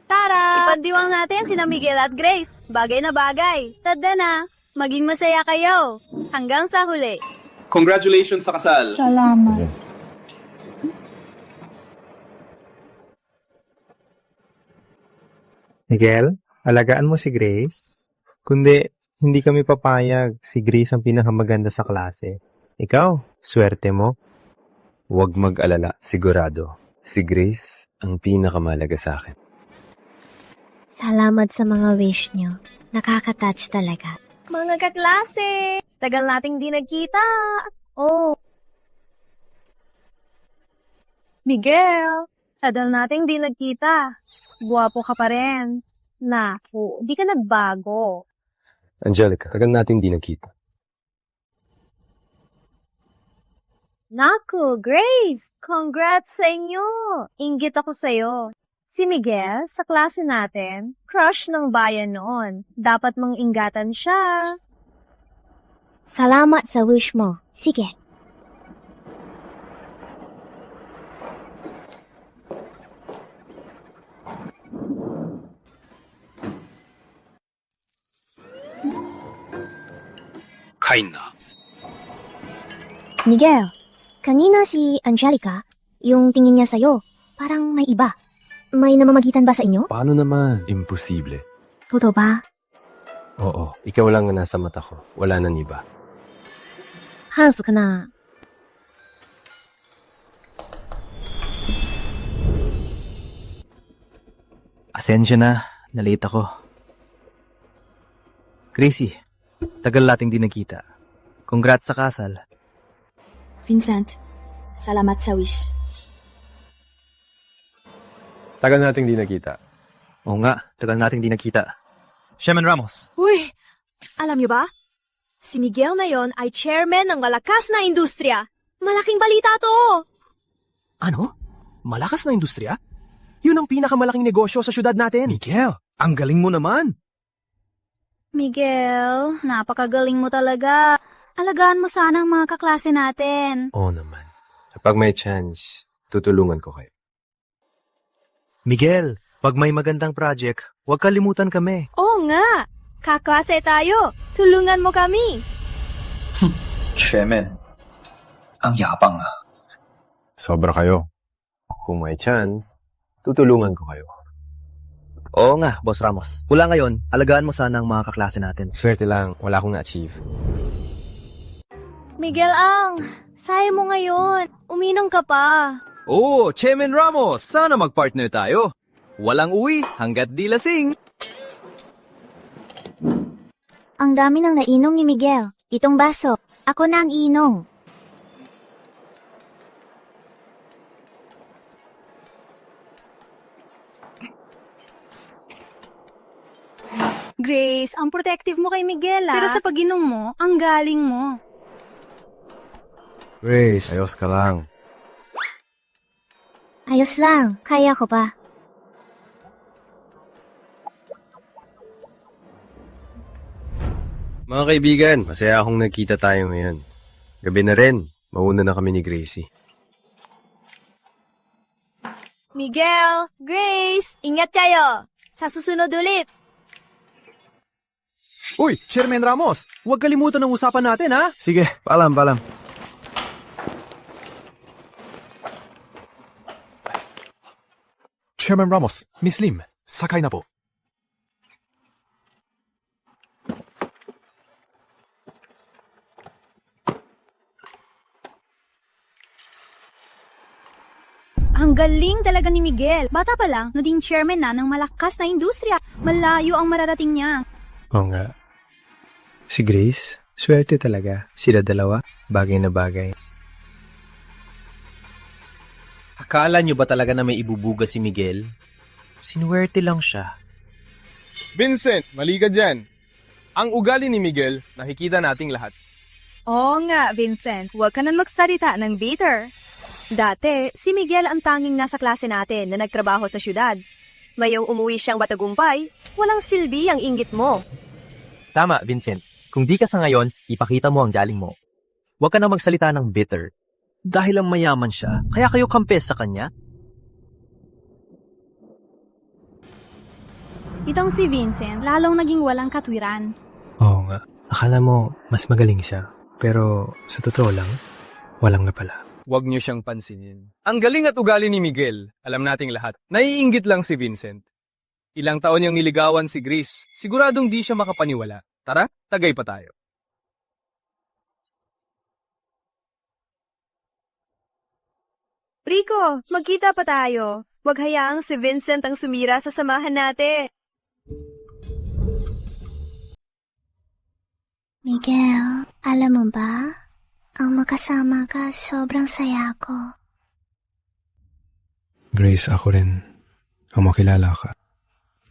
Tara! Ipandiwang natin sina Miguel at Grace. Bagay na bagay. Tanda na, maging masaya kayo. Hanggang sa huli. Congratulations sa kasal. Salamat. Miguel, alagaan mo si Grace. Kundi, hindi kami papayag. Si Grace ang pinakamaganda sa klase. Ikaw, swerte mo. Huwag mag-alala, sigurado. Si Grace ang pinakamalaga sa akin. Salamat sa mga wish niyo. Nakaka-touch talaga. Mga kaklase, tagal nating di nagkita. Oh. Miguel, tagal nating di nagkita. Guwapo ka pa rin. Naku, di ka nagbago. Angelica, tagal natin di nagkita. Naku, Grace! Congrats sa inyo! Inggit ako sa'yo. Si Miguel, sa klase natin, crush ng bayan noon. Dapat mang inggatan siya. Salamat sa wish mo. Sige. Kain na. Miguel, kanina si Angelica, yung tingin niya sa'yo, parang may iba. May namamagitan ba sa inyo? Paano naman? Imposible. Totoo ba? Oo, ikaw lang ang nasa mata ko. Wala nang iba. Hansu ka na. Asensya na, nalate ako. Gracie, tagal nating di nagkita. Congrats sa kasal. Vincent, salamat sa wish. Tagal nating di nakita. Oo nga, tagal nating di nakita. Shemen Ramos. Uy! Alam niyo ba? Si Miguel na yon ay chairman ng malakas na industriya. Malaking balita to! Ano? Malakas na industriya? Yun ang pinakamalaking negosyo sa syudad natin. Miguel, ang galing mo naman. Miguel, napakagaling mo talaga. Alagaan mo sana ang mga kaklase natin. Oo naman. Kapag may chance, tutulungan ko kayo. Miguel, pag may magandang project, huwag kalimutan kami. Oo nga! Kaklase tayo! Tulungan mo kami! Shemen, ang yapang ah. Sobra kayo. Kung may chance, tutulungan ko kayo. Oo nga, Boss Ramos. Mula ngayon, alagaan mo sana ang mga kaklase natin. Swerte lang, wala akong na-achieve. Miguel Ang, sayang mo ngayon. Uminom ka pa. Oh, Chairman Ramos, sana mag-partner tayo. Walang uwi hanggat di lasing. Ang dami nang nainom ni Miguel. Itong baso, ako na ang inom. Grace, ang protective mo kay Miguel, ah. Pero sa pag-inom mo, ang galing mo. Grace, ayos ka lang. Ayos lang, kaya ko pa. Mga kaibigan, masaya akong nagkita tayo ngayon. Gabi na rin, mauna na kami ni Gracie. Miguel, Grace, ingat kayo. Sa susunod ulit. Uy, Chairman Ramos, huwag kalimutan ang usapan natin, ha? Sige, paalam. Chairman Ramos, Miss Lim, sakay na po. Ang galing talaga ni Miguel. Bata pa lang, naging chairman na ng malakas na industriya. Malayo ang mararating niya. Oo nga. Si Grace, swerte talaga. Sila dalawa, bagay na bagay. Akala nyo ba talaga na may ibubuga si Miguel? Sinuwerte lang siya. Vincent, mali ka dyan. Ang ugali ni Miguel, nakikita nating lahat. Oo nga, Vincent. Huwag ka nang magsalita ng bitter. Dati, si Miguel ang tanging nasa klase natin na nagtrabaho sa syudad. Ngayong umuwi siyang matagumpay, walang silbi ang inggit mo. Tama, Vincent. Kung di ka sa ngayon, ipakita mo ang galing mo. Huwag ka na magsalita ng bitter. Dahil ang mayaman siya, kaya kayo kampes sa kanya? Itong si Vincent, lalong naging walang katwiran. Oo nga. Akala mo, mas magaling siya. Pero sa totoo lang, walang na pala. Huwag niyo siyang pansinin. Ang galing at ugali ni Miguel, alam nating lahat. Naiinggit lang si Vincent. Ilang taon niyang niligawan si Grace, siguradong di siya makapaniwala. Tara, tagay pa tayo. Rico, magkita pa tayo. Huwag hayaang si Vincent ang sumira sa samahan natin. Miguel, alam mo ba? Ang makasama ka, sobrang saya ko. Grace, ako rin. Ang makilala ka.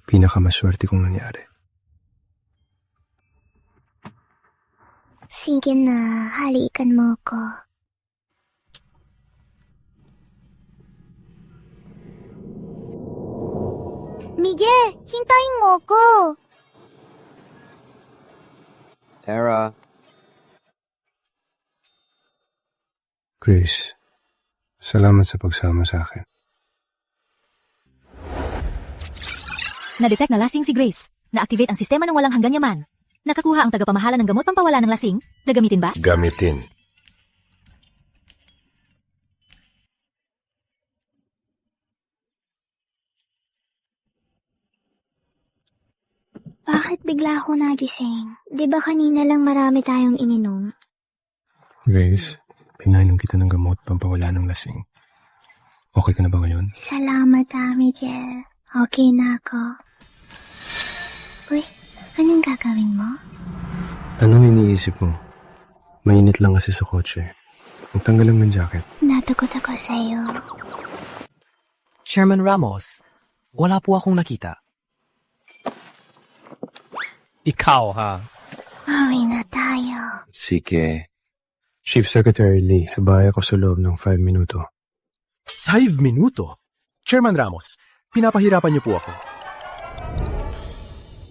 Pinakamaswerte kong nangyari. Sige na, halikan mo ko. Miguel, hintayin mo ko. Tara. Grace, salamat sa pagsama sa akin. Na-detect na lasing si Grace. Na-activate ang sistema ng walang hanggang yaman. Nakakuha ang tagapamahala ng gamot pampawala ng lasing. Nagamitin ba? Gamitin. Bakit bigla ako nagising? Di ba kanina lang marami tayong ininom? Grace, pinainom kita ng gamot pampawala ng lasing. Okay ka na ba ngayon? Salamat Miguel. Okay na ako. Uy, anong gagawin mo? Anong iniisip mo? Mainit lang kasi sa kotse. Magtanggal lang ng jacket. Natakot ako sa'yo. Chairman Ramos, wala po akong nakita. Ikaw, ha? Mawi na tayo. Sige. Chief Secretary Lee, sa bahay ako sa loob ng 5 minuto. 5 minuto? Chairman Ramos, pinapahirapan niyo po ako.